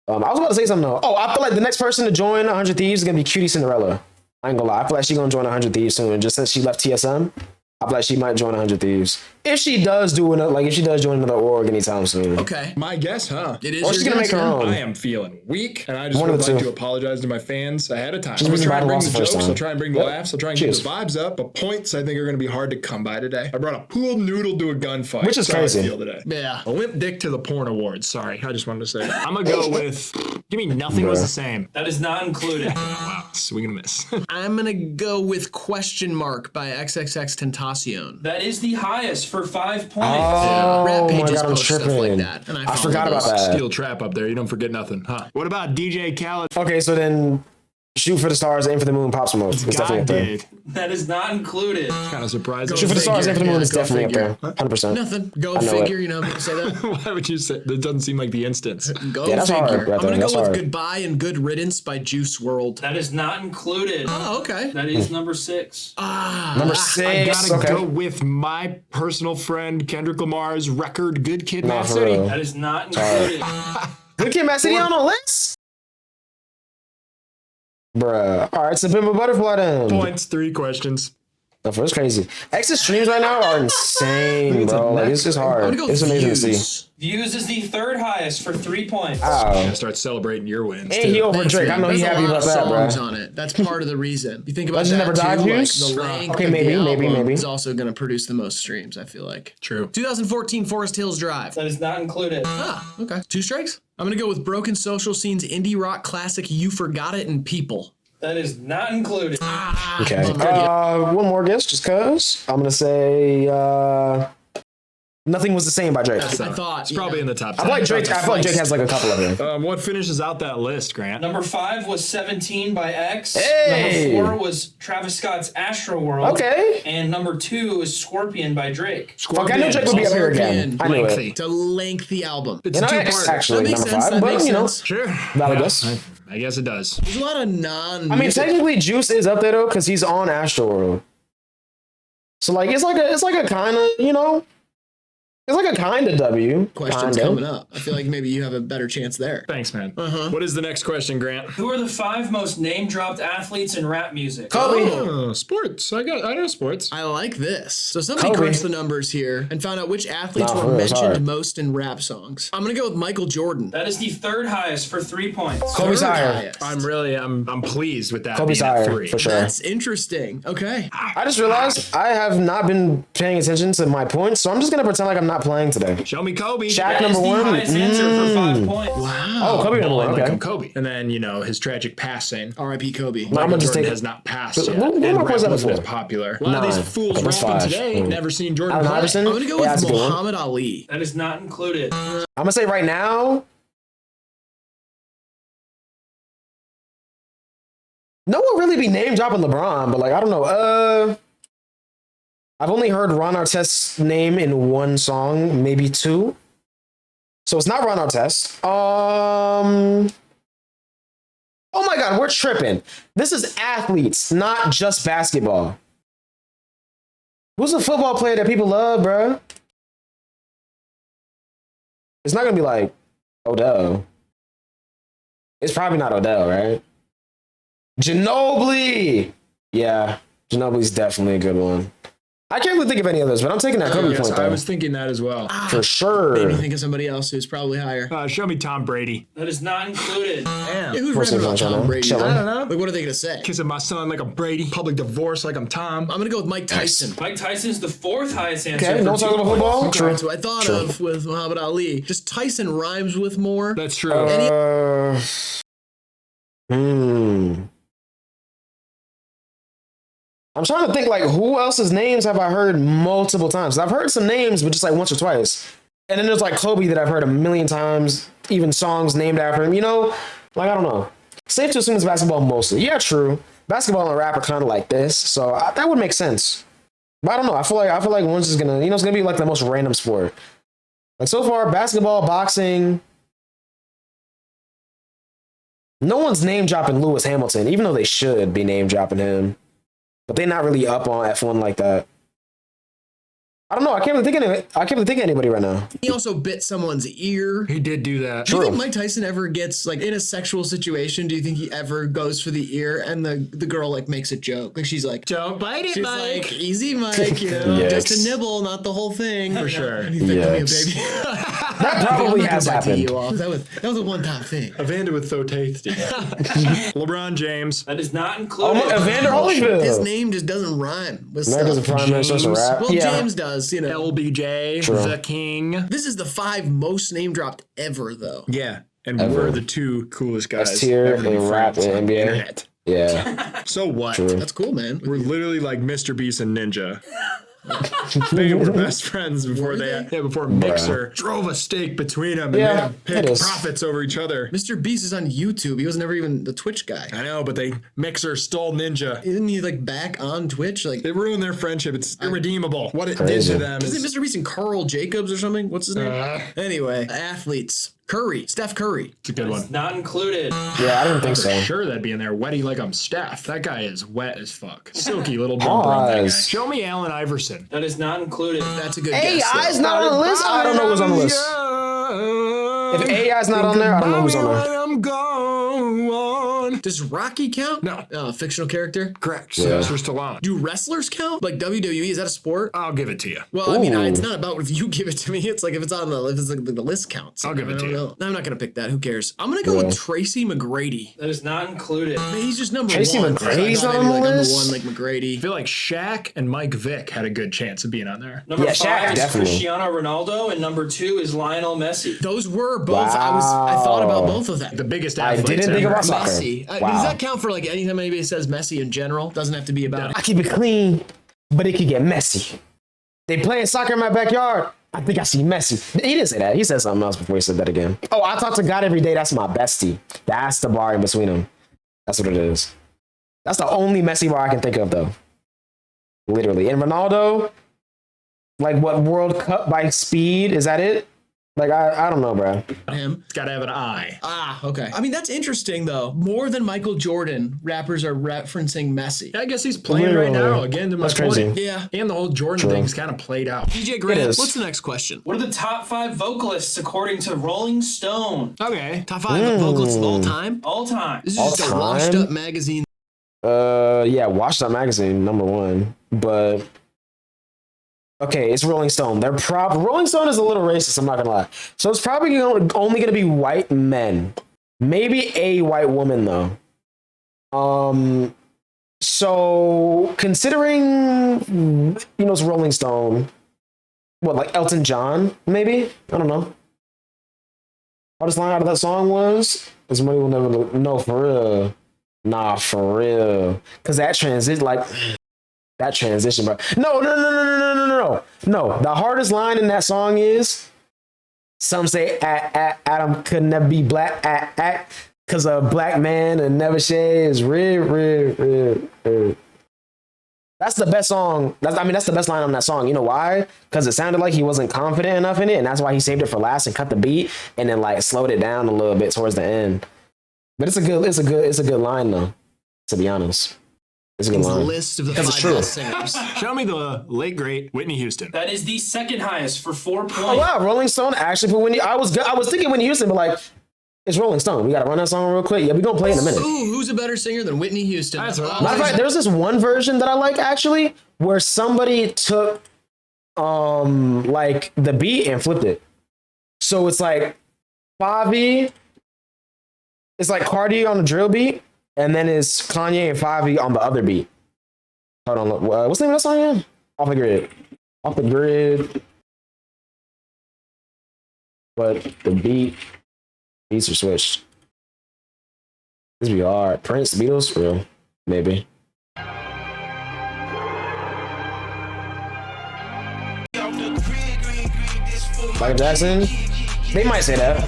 Speaker 1: I was about to say something though. Oh, I feel like the next person to join 100 Thieves is gonna be Cutie Cinderella. I ain't gonna lie. I feel like she's gonna join 100 Thieves soon. Just since she left TSM, I feel like she might join 100 Thieves. If she does join another org anytime soon.
Speaker 4: Okay.
Speaker 3: My guess, huh?
Speaker 4: It is.
Speaker 1: Or she's gonna make her own.
Speaker 3: I am feeling weak, and I just
Speaker 1: One
Speaker 3: would
Speaker 1: of the
Speaker 3: like
Speaker 1: two.
Speaker 3: to apologize to my fans ahead of time.
Speaker 1: She's
Speaker 3: I'm gonna try and bring
Speaker 1: lost
Speaker 3: the
Speaker 1: the first
Speaker 3: jokes,
Speaker 1: time.
Speaker 3: I'll try and bring the
Speaker 1: Yep.
Speaker 3: laughs, I'll try and
Speaker 1: Cheers.
Speaker 3: keep the vibes up, but points I think are gonna be hard to come by today. I brought a pooled noodle to a gunfight.
Speaker 1: Which is
Speaker 3: That's how
Speaker 1: crazy.
Speaker 3: I feel today.
Speaker 4: Yeah.
Speaker 3: A limp dick to the porn awards. Sorry, I just wanted to say that. I'm gonna go with, give me nothing was the same.
Speaker 2: That is not included.
Speaker 3: Wow, swing and a miss.
Speaker 4: I'm gonna go with Question Mark by XXX Tentacion.
Speaker 2: That is the highest for 5 points.
Speaker 1: Oh
Speaker 4: Rap
Speaker 1: my
Speaker 4: pages
Speaker 1: God, I'm
Speaker 4: post stuff like
Speaker 1: tripping.
Speaker 4: that, and
Speaker 1: I
Speaker 4: follow
Speaker 1: forgot about
Speaker 4: those.
Speaker 1: that.
Speaker 3: Steel trap up there, you don't forget nothing, huh? What about DJ Khaled?
Speaker 1: Okay, so then Shoot for the Stars, Aim for the Moon, Pop Smoke. It's definitely
Speaker 3: God
Speaker 1: up there.
Speaker 3: did.
Speaker 2: That is not included.
Speaker 3: Kind of surprising.
Speaker 1: Shoot for the Stars, Aim for the Moon is
Speaker 4: Go
Speaker 1: definitely
Speaker 4: figure.
Speaker 1: up there. 100%.
Speaker 4: Nothing. Go
Speaker 1: I know
Speaker 4: figure.
Speaker 1: it.
Speaker 4: You know, people say that.
Speaker 3: Why would you say that? Doesn't seem like the instance.
Speaker 4: Go
Speaker 1: Yeah, that's
Speaker 4: figure.
Speaker 1: hard right
Speaker 4: I'm gonna
Speaker 1: there.
Speaker 4: go
Speaker 1: That's
Speaker 4: with
Speaker 1: hard.
Speaker 4: Goodbye and Good Riddance by Juice WRLD.
Speaker 2: That is not included.
Speaker 4: Oh, okay.
Speaker 2: That is number 6.
Speaker 1: Number
Speaker 3: I
Speaker 1: 6.
Speaker 3: gotta
Speaker 1: Okay.
Speaker 3: go with my personal friend Kendrick Lamar's record, Good Kid,
Speaker 1: Nah,
Speaker 3: Mad
Speaker 1: for
Speaker 3: City.
Speaker 1: real.
Speaker 2: That is not included.
Speaker 1: Good Kid, Mad City on the list? Bruh. All right, so Pimp a Butterfly then.
Speaker 3: Points, 3 questions.
Speaker 1: No, for it's crazy. X's streams right now are insane, bro. Like, it's just
Speaker 4: I'm
Speaker 1: hard.
Speaker 4: gonna go
Speaker 1: It's amazing to
Speaker 4: Views.
Speaker 1: see.
Speaker 2: Views is the 3rd highest for 3 points.
Speaker 1: Wow.
Speaker 3: Start celebrating your wins.
Speaker 1: And he over
Speaker 4: Thanks,
Speaker 1: Drake.
Speaker 4: man.
Speaker 1: I know
Speaker 4: That's
Speaker 1: he
Speaker 4: a
Speaker 1: happy
Speaker 4: lot
Speaker 1: about
Speaker 4: of
Speaker 1: that,
Speaker 4: songs
Speaker 1: bro.
Speaker 4: on it. That's part of the reason. You think about
Speaker 1: Legend
Speaker 4: that
Speaker 1: Never
Speaker 4: too,
Speaker 1: Died
Speaker 4: like
Speaker 1: views?
Speaker 4: the length
Speaker 1: Okay,
Speaker 4: of
Speaker 1: maybe,
Speaker 4: the
Speaker 1: maybe,
Speaker 4: album
Speaker 1: maybe.
Speaker 4: is also going to produce the most streams. I feel like.
Speaker 3: True.
Speaker 4: 2014 Forest Hills Drive.
Speaker 2: That is not included.
Speaker 4: Ah, okay. 2 strikes. I'm gonna go with Broken Social Scene's indie rock classic "You Forgot It" and People.
Speaker 2: That is not included.
Speaker 1: Okay. One more guess, just cause. I'm gonna say Nothing Was the Same by Drake.
Speaker 4: I thought
Speaker 3: It's probably in the top 10.
Speaker 1: I feel like Drake has like a couple of them.
Speaker 3: What finishes out that list, Grant?
Speaker 2: Number 5 was 17 by X.
Speaker 1: Hey!
Speaker 2: Number 4 was Travis Scott's Astro World.
Speaker 1: Okay.
Speaker 2: And number 2 is Scorpion by Drake.
Speaker 1: Fuck, I knew Drake would be up here again. I knew
Speaker 3: Lengthy.
Speaker 1: it.
Speaker 4: It's a lengthy album.
Speaker 3: It's
Speaker 1: You
Speaker 3: a
Speaker 1: know,
Speaker 3: two-parter.
Speaker 1: X actually
Speaker 4: That makes
Speaker 1: number
Speaker 4: sense,
Speaker 1: 5,
Speaker 4: that
Speaker 1: but
Speaker 4: makes
Speaker 1: you know,
Speaker 4: sense.
Speaker 3: Sure.
Speaker 1: valid guess.
Speaker 3: I guess it does.
Speaker 4: There's a lot of non.
Speaker 1: I mean, technically, Juice is up there though because he's on Astroworld. So like, it's like a kind of, you know, it's like a kind of W.
Speaker 4: questions
Speaker 1: kinda.
Speaker 4: coming up. I feel like maybe you have a better chance there.
Speaker 3: Thanks, man.
Speaker 4: Uh-huh.
Speaker 3: What is the next question, Grant?
Speaker 2: Who are the 5 most name-dropped athletes in rap music?
Speaker 1: Kobe.
Speaker 3: Oh, sports. I know sports.
Speaker 4: I like this. So somebody
Speaker 1: Kobe.
Speaker 4: crunched the numbers here and found out which athletes
Speaker 1: Nah, for
Speaker 4: were
Speaker 1: real, it's
Speaker 4: mentioned
Speaker 1: hard.
Speaker 4: most in rap songs. I'm gonna go with Michael Jordan.
Speaker 2: That is the 3rd highest for 3 points.
Speaker 1: Kobe's
Speaker 4: Third
Speaker 1: higher.
Speaker 4: highest.
Speaker 3: I'm pleased with that.
Speaker 1: Kobe's
Speaker 3: being at
Speaker 1: higher
Speaker 3: 3.
Speaker 1: for sure.
Speaker 4: That's interesting. Okay.
Speaker 1: I just realized I have not been paying attention to my points, so I'm just gonna pretend like I'm not playing today.
Speaker 3: Show me Kobe.
Speaker 1: Shaq
Speaker 2: That is
Speaker 1: number
Speaker 2: the
Speaker 1: 1.
Speaker 2: highest answer for 5 points.
Speaker 1: Oh, Kobe number 1.
Speaker 3: Like
Speaker 1: Okay.
Speaker 3: I'm Kobe. And then, his tragic passing.
Speaker 4: R.I.P. Kobe.
Speaker 1: I'm
Speaker 3: Michael
Speaker 1: gonna just
Speaker 3: Jordan
Speaker 1: take
Speaker 3: has not passed
Speaker 1: What-
Speaker 3: yet.
Speaker 1: what
Speaker 3: and
Speaker 1: am I
Speaker 3: rap
Speaker 1: posting
Speaker 3: wasn't
Speaker 1: that
Speaker 3: as
Speaker 1: for?
Speaker 3: popular. A lot of
Speaker 1: 9.
Speaker 3: these fools
Speaker 1: That's
Speaker 3: rapping
Speaker 1: 5.
Speaker 3: today never seen Jordan
Speaker 1: Allen
Speaker 3: play.
Speaker 1: Iverson.
Speaker 4: I'm gonna go
Speaker 1: Yeah, that's
Speaker 4: with
Speaker 1: a good one.
Speaker 4: Muhammad Ali.
Speaker 2: That is not included.
Speaker 1: I'm gonna say right now. No one really be name dropping LeBron, but like I don't know. I've only heard Ron Artest's name in 1 song, maybe 2. So it's not Ron Artest. Oh my God, we're tripping. This is athletes, not just basketball. Who's a football player that people love, bro? It's not gonna be like Odell. It's probably not Odell, right? Ginobili. Yeah, Ginobili's definitely a good one. I can't really think of any others, but I'm taking that Kobe
Speaker 3: Yes,
Speaker 1: point
Speaker 3: I
Speaker 1: though.
Speaker 3: was thinking that as well.
Speaker 1: For sure.
Speaker 4: Made me think of somebody else who's probably higher.
Speaker 3: Show me Tom Brady.
Speaker 2: That is not included.
Speaker 3: Damn.
Speaker 4: Yeah, who's
Speaker 1: What's
Speaker 4: rapping
Speaker 1: his
Speaker 4: about
Speaker 1: name,
Speaker 4: Tom Brady?
Speaker 1: Chilling.
Speaker 3: I don't know.
Speaker 4: Like, what are they gonna say?
Speaker 3: Kissing my son like a Brady. Public divorce like I'm Tom.
Speaker 4: I'm gonna go with Mike Tyson.
Speaker 2: Mike Tyson is the 4th highest answer.
Speaker 1: Okay,
Speaker 2: for
Speaker 1: no
Speaker 2: 2
Speaker 1: talking about
Speaker 2: points.
Speaker 1: football. True.
Speaker 4: That's what I thought
Speaker 1: True.
Speaker 4: of with Muhammad Ali. Just Tyson rhymes with more.
Speaker 3: That's true.
Speaker 1: I'm trying to think like who else's names have I heard multiple times? I've heard some names, but just like once or twice. And then there's like Kobe that I've heard a million times, even songs named after him, you know? Like, I don't know. Safe to assume it's basketball mostly. Yeah, true. Basketball and rap are kind of like this, so that would make sense. But I don't know. I feel like one's just gonna, it's gonna be like the most random sport. Like so far, basketball, boxing. No one's name dropping Lewis Hamilton, even though they should be name dropping him. But they're not really up on F1 like that. I don't know. I can't really think of anybody right now.
Speaker 4: He also bit someone's ear.
Speaker 3: He did do that.
Speaker 4: Do you think Mike Tyson ever gets like in a sexual situation? Do you think he ever goes for the ear and the girl like makes a joke? Like she's like, "Don't bite it, Mike. Like, easy, Mike. You know, just a nibble, not the whole thing." For sure. And you think, "Come here, baby."
Speaker 1: That probably has happened.
Speaker 4: That was a one-time thing.
Speaker 3: Evander was so tasty. LeBron James.
Speaker 2: That is not included.
Speaker 1: Evander Holyfield.
Speaker 4: His name just doesn't rhyme with
Speaker 1: That doesn't
Speaker 4: stuff.
Speaker 1: rhyme. It's just a rap.
Speaker 4: Well, James does. You know,
Speaker 3: LBJ,
Speaker 1: True.
Speaker 3: the King.
Speaker 4: this is the 5 most name dropped ever, though.
Speaker 3: Yeah, and we're the 2 coolest guys.
Speaker 1: S tier
Speaker 3: ever to be
Speaker 1: in rap
Speaker 3: friends
Speaker 1: and
Speaker 3: on the
Speaker 1: NBA.
Speaker 3: internet.
Speaker 1: Yeah.
Speaker 3: So what?
Speaker 1: True.
Speaker 4: That's cool, man.
Speaker 3: We're literally like Mr. Beast and Ninja. They were best friends before before Mixer drove a stake between them and made them pick profits over each other.
Speaker 4: Mr. Beast is on YouTube. He was never even the Twitch guy.
Speaker 3: I know, but Mixer stole Ninja.
Speaker 4: Isn't he like back on Twitch? Like
Speaker 3: They ruined their friendship. It's irredeemable. What it
Speaker 1: Crazy.
Speaker 3: did to them
Speaker 4: Isn't it
Speaker 3: is
Speaker 4: Mr. Beast and Carl Jacobs or something? What's his name? Anyway, athletes. Steph Curry.
Speaker 3: it's a good one.
Speaker 2: Not included.
Speaker 1: Yeah, I didn't think so.
Speaker 3: Sure, that'd be in there. Wetty like I'm Steph. That guy is wet as fuck. Silky little jumper on that guy.
Speaker 1: Pause.
Speaker 3: Show me Allen Iverson.
Speaker 2: That is not included.
Speaker 4: That's a good
Speaker 1: AI
Speaker 4: guess.
Speaker 1: is not on the list. I don't know who's on the list. If AI is not on there, I don't know who's on there.
Speaker 3: I'm gone.
Speaker 4: Does Rocky count?
Speaker 3: No.
Speaker 4: Fictional character.
Speaker 3: Correct. Sylvester Stallone.
Speaker 4: Do wrestlers count? Like WWE, is that a sport?
Speaker 3: I'll give it to you.
Speaker 4: Well, I mean,
Speaker 1: Ooh.
Speaker 4: it's not about if you give it to me. It's like if it's on the list counts.
Speaker 3: I'll give it to you.
Speaker 4: No, I'm not gonna pick that. Who cares? I'm gonna go with Tracy McGrady.
Speaker 2: That is not included.
Speaker 4: He's just number
Speaker 1: Tracy
Speaker 4: one.
Speaker 1: McGrady's
Speaker 4: I thought
Speaker 1: on
Speaker 4: maybe,
Speaker 1: the
Speaker 4: like,
Speaker 1: list?
Speaker 4: number 1, like McGrady.
Speaker 3: I feel like Shaq and Mike Vick had a good chance of being on there.
Speaker 2: Number
Speaker 1: Yeah,
Speaker 2: 5
Speaker 1: Shaq,
Speaker 2: is
Speaker 1: definitely.
Speaker 2: Cristiano Ronaldo, and number 2 is Lionel Messi.
Speaker 4: Those were both.
Speaker 1: Wow.
Speaker 4: I thought about both of them.
Speaker 3: The biggest
Speaker 1: I
Speaker 3: athletes
Speaker 1: didn't think
Speaker 3: ever.
Speaker 1: about soccer.
Speaker 4: Messi.
Speaker 1: Wow.
Speaker 4: Does that count for like anytime anybody says Messi in general? Doesn't have to be about
Speaker 1: I keep it clean, but it could get messy. They playing soccer in my backyard. I think I see Messi. He didn't say that. He said something else before he said that again. Oh, I talk to God every day. That's my bestie. That's the bar in between them. That's what it is. That's the only Messi bar I can think of, though. Literally. And Ronaldo, like what World Cup by speed? Is that it? Like, I don't know, bro.
Speaker 4: him.
Speaker 3: It's got to have an eye.
Speaker 4: Okay. I mean, that's interesting though. More than Michael Jordan, rappers are referencing Messi.
Speaker 3: I guess he's playing right now. Again, to my
Speaker 1: That's crazy.
Speaker 3: point.
Speaker 4: Yeah.
Speaker 3: And the whole Jordan thing's kind of played out.
Speaker 4: DJ Grant,
Speaker 1: is.
Speaker 4: what's the next question?
Speaker 2: What are the top 5 vocalists according to Rolling Stone?
Speaker 3: Okay.
Speaker 4: Top 5 vocalists of all time?
Speaker 2: All time.
Speaker 4: This is
Speaker 1: All
Speaker 4: just a
Speaker 1: time?
Speaker 4: washed up magazine.
Speaker 1: Yeah, Watch That Magazine, number 1. But okay, it's Rolling Stone. Rolling Stone is a little racist, I'm not gonna lie. So it's probably only gonna be white men. Maybe a white woman though. So considering it's Rolling Stone, what, like Elton John, maybe? I don't know. Hardest line out of that song was, "This money will never look." No, for real. Nah, for real. Cause that transition, bro. No. The hardest line in that song is, some say Adam could never be black, cause a black man and never shades red. That's the best song. That's the best line on that song. You know why? Because it sounded like he wasn't confident enough in it, and that's why he saved it for last and cut the beat and then like slowed it down a little bit towards the end. But it's a good line though, to be honest. It's a good line.
Speaker 4: List of the
Speaker 1: Because
Speaker 4: 5
Speaker 1: it's true.
Speaker 4: best singers.
Speaker 3: Show me the late great Whitney Houston.
Speaker 2: That is the second highest for 4 points.
Speaker 1: Oh wow, Rolling Stone actually put Whitney. I was thinking Whitney Houston, but like, it's Rolling Stone. We gotta run that song real quick. Yeah, we're gonna play in a minute.
Speaker 4: Ooh, who's a better singer than Whitney Houston?
Speaker 3: That's what I was
Speaker 1: Matter of fact, there's this one version that I like actually, where somebody took like the beat and flipped it. So it's like Favi, it's like Cardi on the drill beat, and then it's Kanye and Favi on the other beat. Hold on, what's the name of that song again? Off the Grid. Off the Grid. But the beats are switched. This be hard. Prince, Beatles, real, maybe. Michael Jackson, they might say that.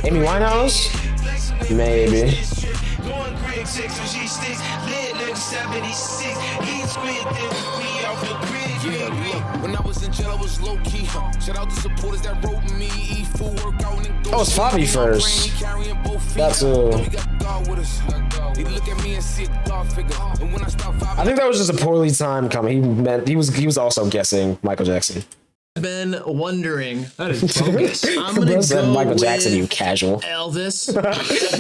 Speaker 1: Amy Winehouse, maybe.
Speaker 5: big six when she sticks. Lit nigga 76. Eat squid, then we off the grid. Yeah, when I was in jail, I was low key. Shout out to supporters that wrote me. Eat food, work out, and go.
Speaker 1: Oh, it's Fabi first. That's I think that was just a poorly timed comment. He was also guessing Michael Jackson.
Speaker 4: Been wondering.
Speaker 3: That is bogus.
Speaker 4: I'm gonna go
Speaker 1: Michael
Speaker 4: with
Speaker 1: Jackson, you casual.
Speaker 4: Elvis.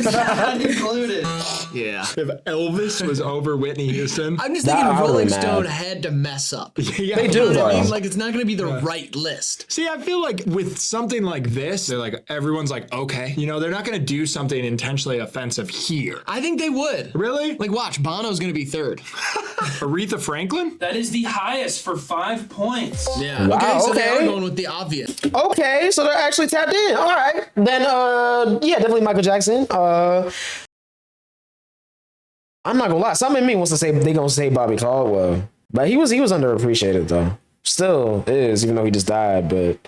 Speaker 2: Not included.
Speaker 4: Yeah.
Speaker 3: If Elvis was over Whitney Houston,
Speaker 4: I'm just thinking Rolling
Speaker 1: really
Speaker 4: Stone
Speaker 1: mad.
Speaker 4: had to mess up.
Speaker 3: yeah,
Speaker 1: They do,
Speaker 4: You know what I
Speaker 1: though.
Speaker 4: mean? Like, it's not gonna be the right list.
Speaker 3: See, I feel like with something like this, they're like, everyone's like, okay, you know, they're not going to do something intentionally offensive here.
Speaker 4: I think they would.
Speaker 3: Really?
Speaker 4: Like, watch, Bono's gonna be third.
Speaker 3: Aretha Franklin?
Speaker 2: That is the highest for 5 points.
Speaker 4: Yeah.
Speaker 1: Wow,
Speaker 4: So they
Speaker 1: okay.
Speaker 4: are going with the obvious.
Speaker 1: Okay, so they're actually tapped in. All right, then yeah, definitely Michael Jackson. I'm not gonna lie, something in me wants to say they gonna say Bobby Caldwell, but he was underappreciated though. Still is, even though he just died. But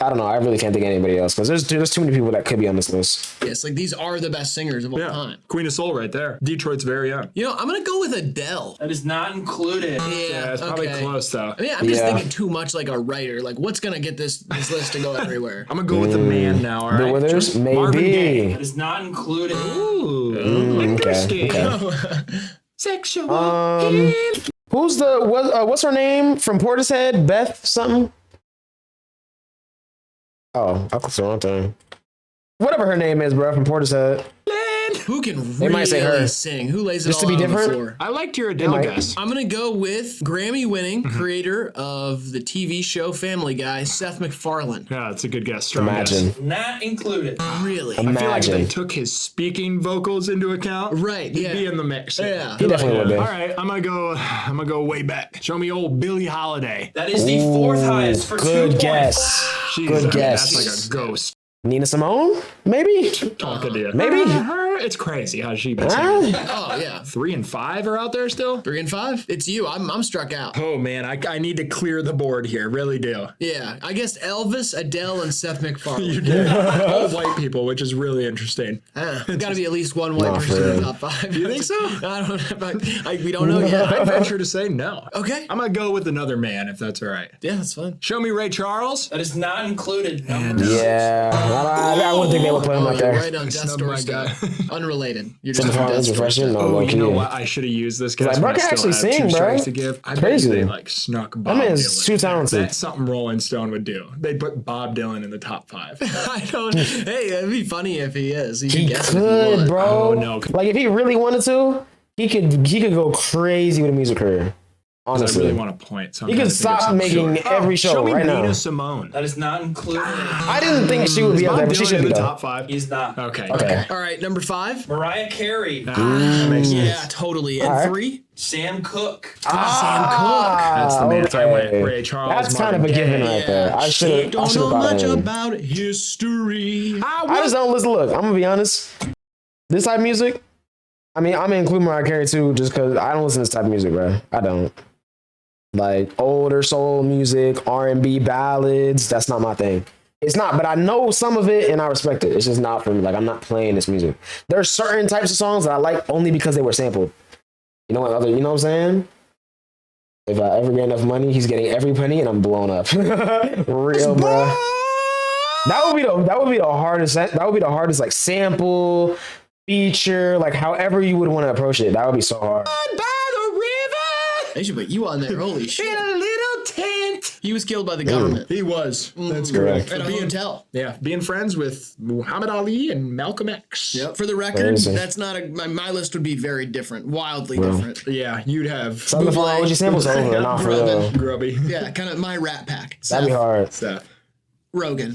Speaker 1: I don't know. I really can't think of anybody else because there's too many people that could be on this list.
Speaker 4: Yes, like these are the best singers of all time.
Speaker 3: Queen of Soul right there. Detroit's very own.
Speaker 4: You know, I'm gonna go with Adele.
Speaker 2: That is not included.
Speaker 3: Yeah, it's probably
Speaker 4: okay.
Speaker 3: close though.
Speaker 4: I mean, I'm just
Speaker 1: Yeah.
Speaker 4: thinking too much like a writer. Like, what's gonna get this list to go everywhere?
Speaker 3: I'm gonna go with the man now, all right?
Speaker 1: Bill Withers,
Speaker 3: Just Marvin
Speaker 1: maybe.
Speaker 3: Gaye.
Speaker 2: That is not included.
Speaker 3: Ooh,
Speaker 1: Okay.
Speaker 3: Sexual.
Speaker 1: Who's the what's her name from Portishead? Beth something. Oh, I clicked the wrong thing. Whatever her name is, bro, from Portishead.
Speaker 4: Who can
Speaker 1: They
Speaker 4: really
Speaker 1: might say her.
Speaker 4: sing? Who lays it
Speaker 1: Just
Speaker 4: all
Speaker 1: to be
Speaker 4: out on the
Speaker 1: different?
Speaker 4: floor?
Speaker 3: I liked your Adele
Speaker 1: might.
Speaker 3: guess.
Speaker 4: I'm gonna go with Grammy-winning creator of the TV show Family Guy, Seth MacFarlane.
Speaker 3: Yeah, it's a good guess. Strong
Speaker 1: Imagine.
Speaker 3: guess.
Speaker 2: Not included.
Speaker 4: Really?
Speaker 3: I feel like if they
Speaker 1: Imagine.
Speaker 3: took his speaking vocals into account,
Speaker 4: Right,
Speaker 3: he'd
Speaker 4: yeah.
Speaker 3: be in the mix.
Speaker 4: Yeah.
Speaker 1: He definitely would be.
Speaker 3: All right, I'm gonna go way back. Show me old Billie Holiday.
Speaker 2: That is the fourth highest for 2
Speaker 1: Good
Speaker 2: points.
Speaker 1: guess.
Speaker 3: Jesus,
Speaker 1: Good guess.
Speaker 3: That's like a ghost
Speaker 1: Nina Simone? Maybe?
Speaker 3: talking to you.
Speaker 1: Maybe?
Speaker 3: It's crazy how she been
Speaker 1: Huh?
Speaker 3: singing.
Speaker 4: Oh yeah.
Speaker 3: 3 and 5 are out there still.
Speaker 4: 3 and 5. It's you. I'm struck out.
Speaker 3: Oh man, I need to clear the board here. Really do.
Speaker 4: Yeah, I guess Elvis, Adele, and Seth MacFarlane.
Speaker 3: All white people, which is really interesting.
Speaker 4: Got to be at least one white
Speaker 1: Nah,
Speaker 4: person
Speaker 1: for
Speaker 4: in the
Speaker 1: real.
Speaker 4: top 5.
Speaker 3: You think so?
Speaker 4: I don't know. But we don't know yet.
Speaker 3: I'd venture to say no.
Speaker 4: Okay.
Speaker 3: I'm gonna go with another man if that's all right.
Speaker 4: Yeah, that's fine.
Speaker 3: Show me Ray Charles.
Speaker 2: That is not included. Number
Speaker 1: Yeah. I wouldn't think they would put him
Speaker 4: Oh,
Speaker 1: up
Speaker 4: you're
Speaker 1: there.
Speaker 4: right on Death's
Speaker 3: snubbed my guy.
Speaker 4: doorstep. Unrelated. You're just
Speaker 1: Some
Speaker 4: on
Speaker 1: far
Speaker 4: Death's
Speaker 1: refreshing?
Speaker 4: doorstep.
Speaker 1: No,
Speaker 3: Oh,
Speaker 1: low
Speaker 3: you know
Speaker 1: key.
Speaker 3: what? I should have used this guess.
Speaker 1: Like,
Speaker 3: when
Speaker 1: bro
Speaker 3: I
Speaker 1: can
Speaker 3: still
Speaker 1: actually
Speaker 3: had
Speaker 1: sing,
Speaker 3: 2
Speaker 1: bro.
Speaker 3: strikes to give. I bet
Speaker 1: Crazy.
Speaker 3: you they like snuck Bob
Speaker 1: man's
Speaker 3: Dylan.
Speaker 1: too talented.
Speaker 3: That's something Rolling Stone would do. They'd put Bob Dylan in the top 5.
Speaker 4: I don't. Hey, it'd be funny if he is.
Speaker 1: He
Speaker 4: could guess if
Speaker 1: could,
Speaker 4: wanted.
Speaker 1: bro.
Speaker 3: Oh, no.
Speaker 1: Like if he really wanted to, he could go crazy with a music career.
Speaker 3: I
Speaker 1: Honestly,
Speaker 3: really want to point. So I'm
Speaker 1: he
Speaker 3: trying
Speaker 1: could
Speaker 3: to think of
Speaker 1: stop
Speaker 3: some
Speaker 1: making
Speaker 3: short-
Speaker 1: every show
Speaker 3: show me
Speaker 1: right
Speaker 3: Nina
Speaker 1: now.
Speaker 3: Simone.
Speaker 2: That is not included.
Speaker 1: I didn't think she would be up there,
Speaker 3: Bob
Speaker 1: but she
Speaker 3: Dylan
Speaker 1: should
Speaker 3: in
Speaker 1: be
Speaker 3: the
Speaker 1: though.
Speaker 3: top 5.
Speaker 2: He's not.
Speaker 3: Okay.
Speaker 1: Okay.
Speaker 4: All right, number 5.
Speaker 2: Mariah Carey.
Speaker 3: That makes sense.
Speaker 4: Yeah, totally. And
Speaker 1: All right.
Speaker 4: 3.
Speaker 2: Sam Cooke.
Speaker 3: That's the man. I went Ray Charles.
Speaker 1: That's kind of a
Speaker 3: Marvin
Speaker 1: given
Speaker 3: Gaye.
Speaker 1: right there. I should have. I
Speaker 4: Don't
Speaker 1: should
Speaker 4: know
Speaker 1: have
Speaker 4: much
Speaker 1: thought him.
Speaker 4: about history.
Speaker 1: I just don't listen. Look, I'm gonna be honest. This type of music. I mean, I'm gonna include Mariah Carey too, just because I don't listen to this type of music, bro. I don't. Like older soul music, R&B ballads. That's not my thing. It's not, but I know some of it and I respect it. It's just not for me. Like I'm not playing this music. There are certain types of songs that I like only because they were sampled. You know what? You know what I'm saying? If I ever get enough money, he's getting every penny, and I'm blown up. Real, bro. That would be the hardest. That would be the hardest like sample feature, like however you would want to approach it. That would be so hard.
Speaker 4: They should put you on there. Holy shit.
Speaker 3: In a little tent.
Speaker 4: He was killed by the government.
Speaker 3: He was. That's
Speaker 1: Correct.
Speaker 3: correct.
Speaker 4: At a hotel.
Speaker 3: Yeah, being friends with Muhammad Ali and Malcolm X.
Speaker 4: Yep. For the record,
Speaker 1: Crazy.
Speaker 4: that's not my list would be very different, wildly different.
Speaker 3: Yeah, you'd have
Speaker 1: Something for OG samples over, not for real.
Speaker 3: Grubby.
Speaker 4: Yeah, kind of my Rat Pack.
Speaker 1: That'd be hard.
Speaker 3: Stuff.
Speaker 4: Rogan.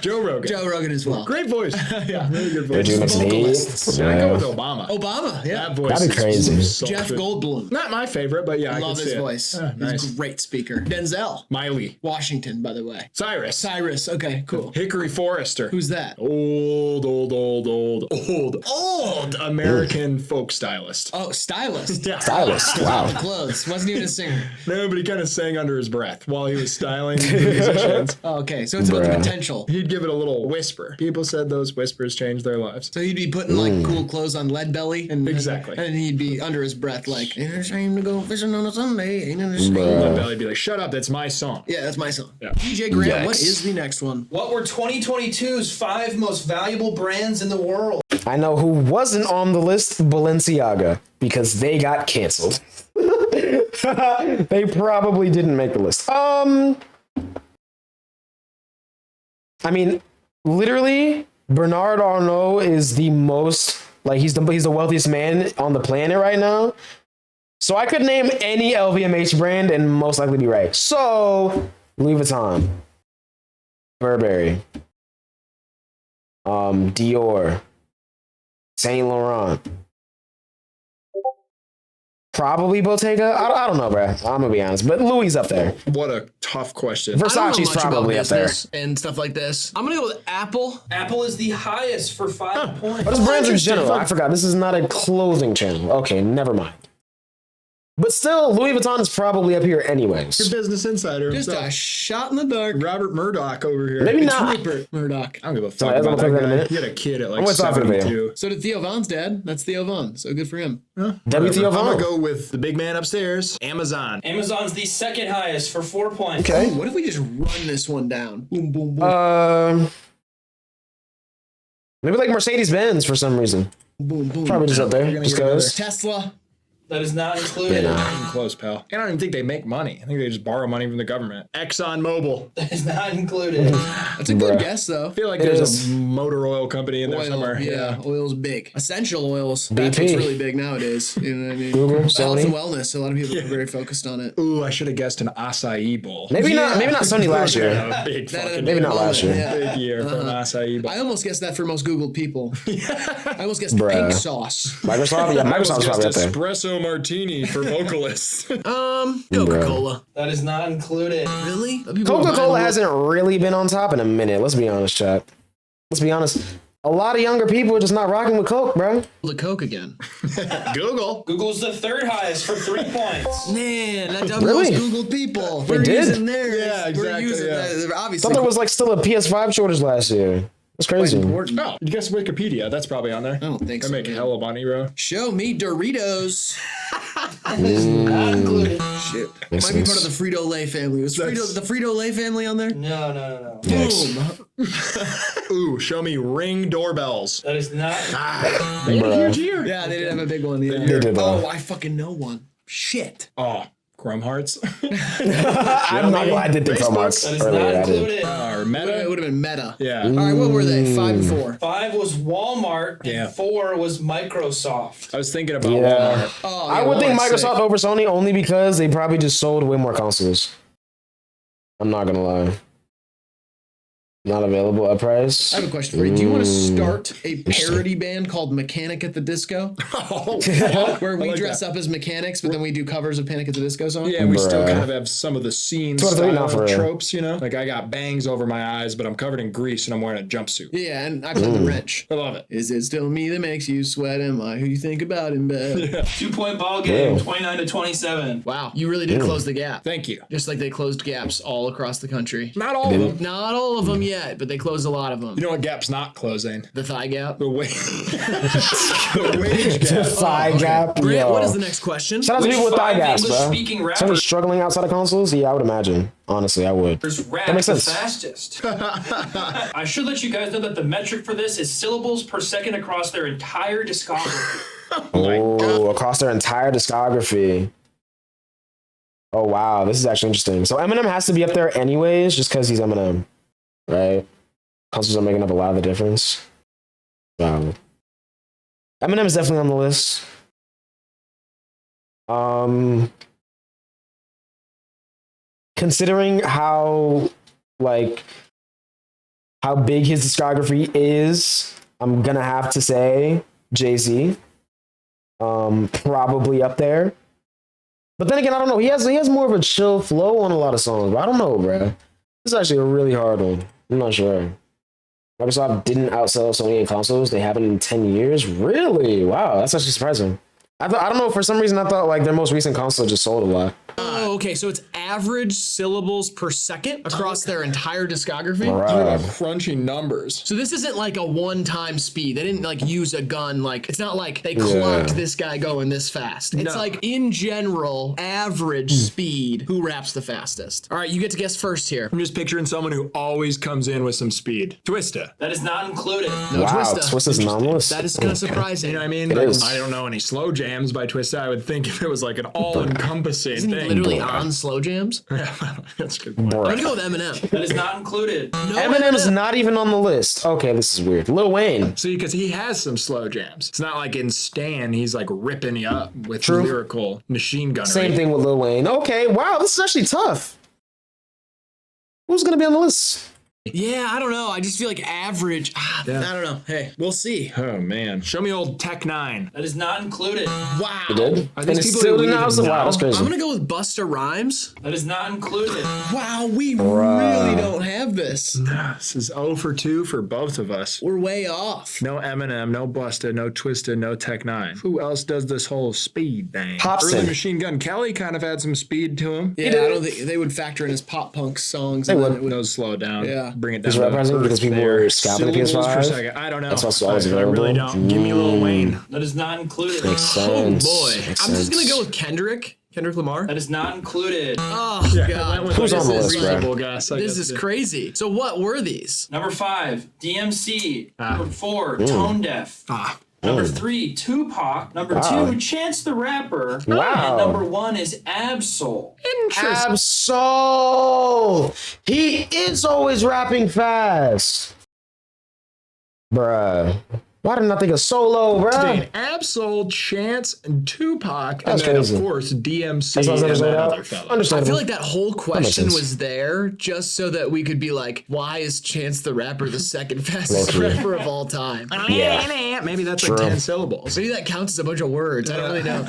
Speaker 3: Joe Rogan.
Speaker 4: Joe Rogan as well.
Speaker 3: Great voice. Yeah, really good voice.
Speaker 1: Would you make some heat?
Speaker 4: Vocalists.
Speaker 3: I go with
Speaker 1: Yeah.
Speaker 3: Obama.
Speaker 4: Obama, yeah.
Speaker 3: That voice
Speaker 1: That'd be
Speaker 3: is
Speaker 1: crazy.
Speaker 3: so
Speaker 4: Jeff
Speaker 3: good.
Speaker 4: Goldblum.
Speaker 3: Not my favorite, but yeah, I
Speaker 4: Love
Speaker 3: can
Speaker 4: his
Speaker 3: see it.
Speaker 4: voice.
Speaker 3: Ah, nice.
Speaker 4: He's a great speaker. Denzel.
Speaker 3: Miley.
Speaker 4: Washington, by the way.
Speaker 3: Cyrus.
Speaker 4: Cyrus. Okay, cool.
Speaker 3: Hickory Forrester.
Speaker 4: Who's that?
Speaker 3: Old American folk stylist.
Speaker 4: Oh, stylist.
Speaker 3: Yeah.
Speaker 1: Stylist. Wow.
Speaker 4: Clothes. Wasn't even a singer.
Speaker 3: No, but he kind of sang under his breath while he was styling. He was musicians.
Speaker 4: Oh, okay, so it's about the potential.
Speaker 3: He'd give it a little whisper. People said those whispers changed their lives.
Speaker 4: So he'd be putting like cool clothes on Lead Belly, and
Speaker 3: Exactly.
Speaker 4: and he'd be under his breath like, "Ain't it a shame to go fishing on a Sunday? Ain't it a shame?"
Speaker 3: Belly'd be like, "Shut up, that's my song."
Speaker 4: Yeah, that's my song.
Speaker 3: Yeah.
Speaker 4: DJ Grant,
Speaker 1: Yikes.
Speaker 4: what is the next one?
Speaker 2: What were 2022's 5 most valuable brands in the world?
Speaker 1: I know who wasn't on the list, Balenciaga, because they got canceled. They probably didn't make the list. I mean, literally, Bernard Arnault is the most, like, he's the wealthiest man on the planet right now. So I could name any LVMH brand and most likely be right. So, Louis Vuitton, Burberry, Dior, Saint Laurent, probably Bottega. I don't know, bro. I'm gonna be honest, but Louis up there.
Speaker 3: What a tough question.
Speaker 4: I don't know
Speaker 1: Versace's
Speaker 4: much about
Speaker 1: probably up there.
Speaker 4: business and stuff like this. I'm gonna go with Apple.
Speaker 2: Apple is the highest for 5 points.
Speaker 1: What is brands in general? I forgot. This is not a clothing channel. Okay, never mind. But still, Louis Vuitton is probably up here
Speaker 3: Your
Speaker 1: anyways.
Speaker 3: business insider
Speaker 4: Just
Speaker 3: himself.
Speaker 4: a shot in the dark.
Speaker 3: Robert Murdoch over here.
Speaker 1: Maybe
Speaker 3: It's
Speaker 1: not.
Speaker 4: Rupert Murdoch.
Speaker 3: I don't give a fuck
Speaker 1: Sorry, I'm
Speaker 3: about
Speaker 1: gonna
Speaker 3: that
Speaker 1: click that in a
Speaker 3: guy.
Speaker 1: minute.
Speaker 3: He had a kid at like
Speaker 1: I'm gonna talk to the
Speaker 3: 72.
Speaker 4: So did Theo Vaughn's dad. That's Theo Vaughn. So good for him.
Speaker 1: WTO
Speaker 3: I'm gonna
Speaker 1: Vaughn.
Speaker 3: go with the big man upstairs, Amazon.
Speaker 2: Amazon's the second highest for 4 points.
Speaker 1: Okay.
Speaker 4: What if we just run this one down? Boom, boom, boom.
Speaker 1: Maybe like Mercedes Benz for some reason.
Speaker 4: Boom, boom.
Speaker 1: Probably just up there.
Speaker 3: gonna
Speaker 1: Just
Speaker 3: give it
Speaker 1: cause.
Speaker 4: Tesla.
Speaker 2: That is not included.
Speaker 1: Yeah,
Speaker 3: I'm close, pal. And I don't even think they make money. I think they just borrow money from the government. Exxon Mobil.
Speaker 2: That is not included.
Speaker 4: That's a good guess, though.
Speaker 3: I feel like
Speaker 1: It
Speaker 3: there's
Speaker 1: is.
Speaker 3: a motor oil company in there
Speaker 4: Oil,
Speaker 3: somewhere.
Speaker 4: yeah, oil's big. Essential oils. That's
Speaker 1: BP.
Speaker 4: what's really big nowadays. You know what I mean?
Speaker 1: Google,
Speaker 4: Health
Speaker 1: Sony.
Speaker 4: and wellness. A lot of people are very focused on it.
Speaker 3: Ooh, I should have guessed an acai bowl.
Speaker 1: Maybe not Sony last year.
Speaker 3: A big
Speaker 4: That
Speaker 3: fucking
Speaker 1: Maybe not last year.
Speaker 4: Yeah.
Speaker 3: big year for an acai bowl.
Speaker 4: I almost guessed that for most Googled people. I almost guessed
Speaker 1: Bruh.
Speaker 4: pink sauce.
Speaker 1: Microsoft? Yeah,
Speaker 3: I almost
Speaker 1: Microsoft's probably up
Speaker 3: guessed
Speaker 1: there.
Speaker 3: espresso martini for vocalists.
Speaker 4: Coca-Cola.
Speaker 2: That is not included.
Speaker 4: Really? People
Speaker 1: Coca-Cola
Speaker 4: buying-
Speaker 1: hasn't really been on top in a minute. Let's be honest, chat. Let's be honest. A lot of younger people are just not rocking with Coke, bro.
Speaker 4: the Coke again.
Speaker 3: Google.
Speaker 2: Google's the third highest for 3 points.
Speaker 4: Man, that does
Speaker 1: Really?
Speaker 4: most Googled people.
Speaker 1: They
Speaker 4: We're
Speaker 1: did?
Speaker 4: using theirs.
Speaker 3: Yeah,
Speaker 4: We're
Speaker 3: exactly,
Speaker 4: using
Speaker 3: yeah.
Speaker 4: that.
Speaker 1: I
Speaker 4: Obviously,
Speaker 1: thought there was like still a PS5 shortage last year. That's crazy.
Speaker 4: important.
Speaker 3: Oh, you guess Wikipedia. That's probably on there.
Speaker 4: I don't think
Speaker 3: I
Speaker 4: so.
Speaker 3: make
Speaker 4: man.
Speaker 3: hella money, bro.
Speaker 4: Show me Doritos.
Speaker 2: That is not included.
Speaker 4: Shit.
Speaker 1: Makes
Speaker 4: Might be
Speaker 1: sense.
Speaker 4: part of the Frito-Lay family. Was the Frito-Lay family on there?
Speaker 2: No.
Speaker 1: Yikes.
Speaker 4: Boom.
Speaker 3: Ooh, show me Ring doorbells.
Speaker 2: That is not.
Speaker 3: They had a
Speaker 1: Bruh.
Speaker 3: huge year.
Speaker 4: Yeah, they did have a big one. Yeah.
Speaker 1: They did,
Speaker 4: Oh,
Speaker 1: though.
Speaker 4: I fucking know one. Shit.
Speaker 3: Oh, Chrome Hearts.
Speaker 1: I'm not gonna I did think so much
Speaker 2: That is
Speaker 1: earlier.
Speaker 2: not
Speaker 1: I did.
Speaker 2: included.
Speaker 3: or
Speaker 4: It
Speaker 3: Meta.
Speaker 4: would have been Meta.
Speaker 3: Yeah.
Speaker 4: All right, what were they? 5 and 4.
Speaker 2: 5 was Walmart, and
Speaker 3: Yeah.
Speaker 2: 4 was Microsoft.
Speaker 3: I was thinking about
Speaker 1: Yeah.
Speaker 3: Walmart.
Speaker 4: Oh,
Speaker 1: I
Speaker 4: yeah,
Speaker 1: would think
Speaker 4: Walmart's
Speaker 1: Microsoft
Speaker 4: sick.
Speaker 1: over Sony only because they probably just sold way more consoles. I'm not gonna lie. Not available at price.
Speaker 4: I have a question for you. Do you want to start a parody band called Mechanic at the Disco?
Speaker 3: Oh,
Speaker 4: Where we
Speaker 3: like
Speaker 4: dress up as mechanics, but then we do covers of Panic at the Disco songs?
Speaker 3: yeah, we still
Speaker 1: Bruh.
Speaker 3: kind of have some of the scene
Speaker 1: 2 out of 3 now
Speaker 3: style
Speaker 1: for real.
Speaker 3: tropes, you know? Like I got bangs over my eyes, but I'm covered in grease and I'm wearing a jumpsuit.
Speaker 4: Yeah, and I play the wrench.
Speaker 3: I love it.
Speaker 4: Is it still me that makes you sweat? Am I who you think about in bed?
Speaker 2: 2-point ball game,
Speaker 1: Yeah.
Speaker 2: 29 to 27.
Speaker 4: Wow, you really did close the gap.
Speaker 3: Thank you.
Speaker 4: Just like they closed gaps all across the country.
Speaker 3: Not all of them.
Speaker 4: Not all of them yet, but they closed a lot of them.
Speaker 3: You know what gap's not closing?
Speaker 4: The thigh gap.
Speaker 3: The wage. the wage
Speaker 1: The
Speaker 3: gap.
Speaker 1: thigh gap.
Speaker 4: Grant,
Speaker 1: Yo.
Speaker 4: what is the next question?
Speaker 1: Shout out to
Speaker 2: Which
Speaker 1: people with thigh
Speaker 2: 5
Speaker 1: gaps, bro.
Speaker 2: English-speaking
Speaker 1: Somebody
Speaker 2: rappers
Speaker 1: struggling outside of consoles? Yeah, I would imagine. Honestly, I would.
Speaker 2: rap
Speaker 1: makes
Speaker 2: the
Speaker 1: sense.
Speaker 2: fastest? I should let you guys know that the metric for this is syllables per second across their entire discography.
Speaker 1: Oh, across their entire discography. Oh wow, this is actually interesting. So Eminem has to be up there anyways, just because he's Eminem, right? Consoles are making up a lot of the difference. Wow. Eminem is definitely on the list. Considering how big his discography is, I'm gonna have to say Jay-Z. Probably up there. But then again, I don't know. He has more of a chill flow on a lot of songs. But I don't know, bro. This is actually a really hard one. I'm not sure. Microsoft didn't outsell Sony in consoles. They haven't in 10 years. Really? Wow, that's actually surprising. I don't know. For some reason, I thought like their most recent console just sold a lot.
Speaker 4: Oh, okay, so it's average syllables per second across their entire discography.
Speaker 3: Crunching numbers.
Speaker 4: So this isn't like a one-time speed. They didn't like use a gun. Like it's not like they clocked this guy going this fast. It's like in general, average speed. Who raps the fastest? All right, you get to guess first here.
Speaker 3: I'm just picturing someone who always comes in with some speed. Twista.
Speaker 2: That is not included.
Speaker 4: No
Speaker 1: Wow,
Speaker 4: Twista.
Speaker 1: Twista's anomalous.
Speaker 4: That is kind of surprising.
Speaker 3: You know what I mean?
Speaker 1: It is.
Speaker 3: I don't know any slow jams by Twista. I would think if it was like an all-encompassing
Speaker 4: Isn't he
Speaker 3: thing.
Speaker 4: literally on slow jams?
Speaker 3: That's a good point.
Speaker 4: I'm gonna go with Eminem.
Speaker 2: That is not included.
Speaker 4: No
Speaker 1: Eminem's not even on the list. Okay, this is weird. Lil Wayne.
Speaker 3: See, because he has some slow jams. It's not like in Stan, he's like ripping you up with
Speaker 1: True.
Speaker 3: lyrical machine gunnery.
Speaker 1: Same thing with Lil Wayne. Okay, wow, this is actually tough. Who's gonna be on the list?
Speaker 4: Yeah, I don't know. I just feel like average. I don't know. Hey, we'll see.
Speaker 3: Oh man, show me old Tech 9.
Speaker 2: That is not included.
Speaker 4: Wow.
Speaker 1: It did?
Speaker 3: Are
Speaker 1: And
Speaker 3: these
Speaker 1: it's
Speaker 3: people
Speaker 1: still
Speaker 3: who
Speaker 1: didn't
Speaker 3: even
Speaker 1: Wow, that's
Speaker 3: know?
Speaker 1: crazy.
Speaker 4: I'm gonna go with Busta Rhymes.
Speaker 2: That is not included.
Speaker 4: Wow, we really don't have this.
Speaker 3: This is 0 for 2 for both of us.
Speaker 4: We're way off.
Speaker 3: No Eminem, no Busta, no Twista, no Tech 9. Who else does this whole speed thing?
Speaker 1: Popsin.
Speaker 3: Early Machine Gun Kelly kind of had some speed to him.
Speaker 4: Yeah, I don't think they would factor in his pop punk songs. And
Speaker 1: would.
Speaker 4: then it would.
Speaker 3: Those slow it down.
Speaker 4: Yeah.
Speaker 3: Bring it down.
Speaker 1: Is representing because people were scalping the
Speaker 3: Syllables per
Speaker 1: PS5?
Speaker 3: second. I don't know.
Speaker 1: That's what's always
Speaker 3: I really
Speaker 1: available.
Speaker 3: don't. Give me Lil Wayne.
Speaker 2: That is not included.
Speaker 1: Makes
Speaker 4: Oh
Speaker 1: sense.
Speaker 4: boy.
Speaker 1: Makes
Speaker 4: I'm just gonna
Speaker 1: sense.
Speaker 4: go with Kendrick Lamar.
Speaker 2: That is not included.
Speaker 4: Oh god.
Speaker 1: Who's on the list, bro?
Speaker 3: reasonable guess. I
Speaker 4: This
Speaker 3: guess,
Speaker 4: is
Speaker 3: yeah.
Speaker 4: crazy. So what were these?
Speaker 2: Number 5, DMC. Number 4, Tone Deaf. Number 3, Tupac. Number 2, Chance the Rapper.
Speaker 1: Wow.
Speaker 2: And number 1 is Absol.
Speaker 1: Absol! He is always rapping fast. Bruh. Why didn't I think of Solo, bruh?
Speaker 3: Absol, Chance, and Tupac,
Speaker 1: That's
Speaker 3: and then
Speaker 1: crazy.
Speaker 3: of course DMC
Speaker 1: That's what I
Speaker 3: and
Speaker 1: was
Speaker 3: that
Speaker 1: saying.
Speaker 3: other fella.
Speaker 4: I
Speaker 1: Understandable.
Speaker 4: feel like that whole question
Speaker 1: sense.
Speaker 4: was there just so that we could be like, why is Chance the Rapper the second fastest
Speaker 1: Low-key.
Speaker 4: rapper of all time?
Speaker 1: Yeah.
Speaker 3: Maybe that's
Speaker 1: True.
Speaker 3: like 10 syllables.
Speaker 4: Maybe that counts as a bunch of words. I don't really know.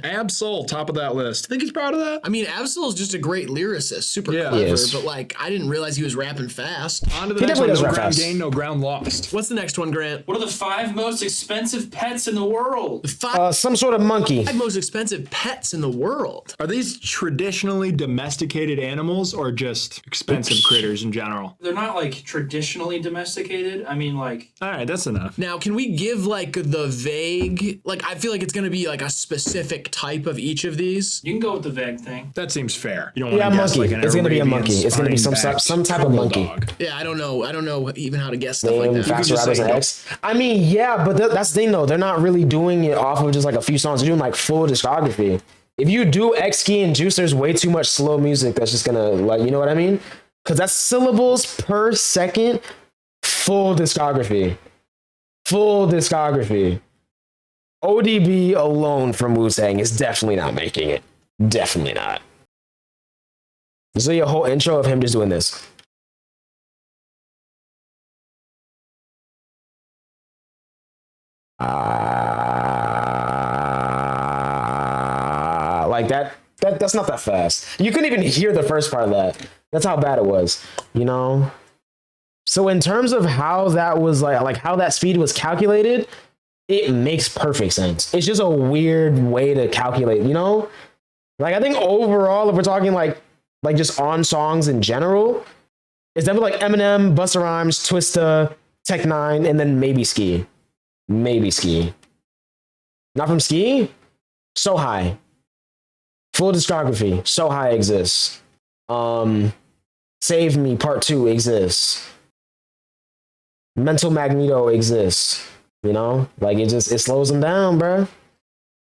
Speaker 3: Absol, top of that list. Think he's proud of that?
Speaker 4: I mean, Absol is just a great lyricist, super
Speaker 3: Yeah.
Speaker 4: clever,
Speaker 1: Yes.
Speaker 4: but like, I didn't realize he was rapping fast.
Speaker 3: On to the
Speaker 1: He
Speaker 3: next one.
Speaker 1: definitely does
Speaker 3: No
Speaker 1: rap
Speaker 3: ground
Speaker 1: fast.
Speaker 3: gained, no ground lost.
Speaker 4: What's the next one, Grant?
Speaker 2: What are the 5 most expensive pets in the world?
Speaker 4: Five
Speaker 1: Some sort of monkey.
Speaker 4: most expensive pets in the world.
Speaker 3: Are these traditionally domesticated animals or just expensive critters in general?
Speaker 2: They're not like traditionally domesticated. I mean, like,
Speaker 3: All right, that's enough.
Speaker 4: Now, can we give like the vague, like, I feel like it's going to be like a specific type of each of these.
Speaker 2: you can go with the vague thing.
Speaker 3: That seems fair. You don't want
Speaker 1: Yeah,
Speaker 3: to guess
Speaker 1: monkey.
Speaker 3: like an
Speaker 1: It's gonna be a
Speaker 3: Arabian
Speaker 1: monkey. It's gonna be some
Speaker 3: spine-backed
Speaker 1: type of monkey.
Speaker 3: bulldog.
Speaker 4: Yeah, I don't know even how to guess stuff like
Speaker 1: Name
Speaker 4: that.
Speaker 1: faster
Speaker 3: just
Speaker 1: rappers
Speaker 3: say
Speaker 1: and
Speaker 3: no.
Speaker 1: X. I mean, yeah, but that's the thing though. They're not really doing it off of just like a few songs. They're doing like full discography. If you do X Key and Juice, there's way too much slow music that's just gonna like, you know what I mean? Because that's syllables per second, full discography. Full discography. ODB alone from Wu-Tang is definitely not making it. Definitely not. So your whole intro of him just doing this. Like that's not that fast. You couldn't even hear the first part of that. That's how bad it was, you know? So in terms of how that was like how that speed was calculated, it makes perfect sense. It's just a weird way to calculate, you know? Like I think overall, if we're talking like just on songs in general, it's definitely like Eminem, Busta Rhymes, Twista, Tech 9, and then maybe Ski. Maybe Ski. Not from Ski? So High. Full discography. So High exists. Save Me Part 2 exists. Mental Magneto exists. You know? Like it slows them down, bruh.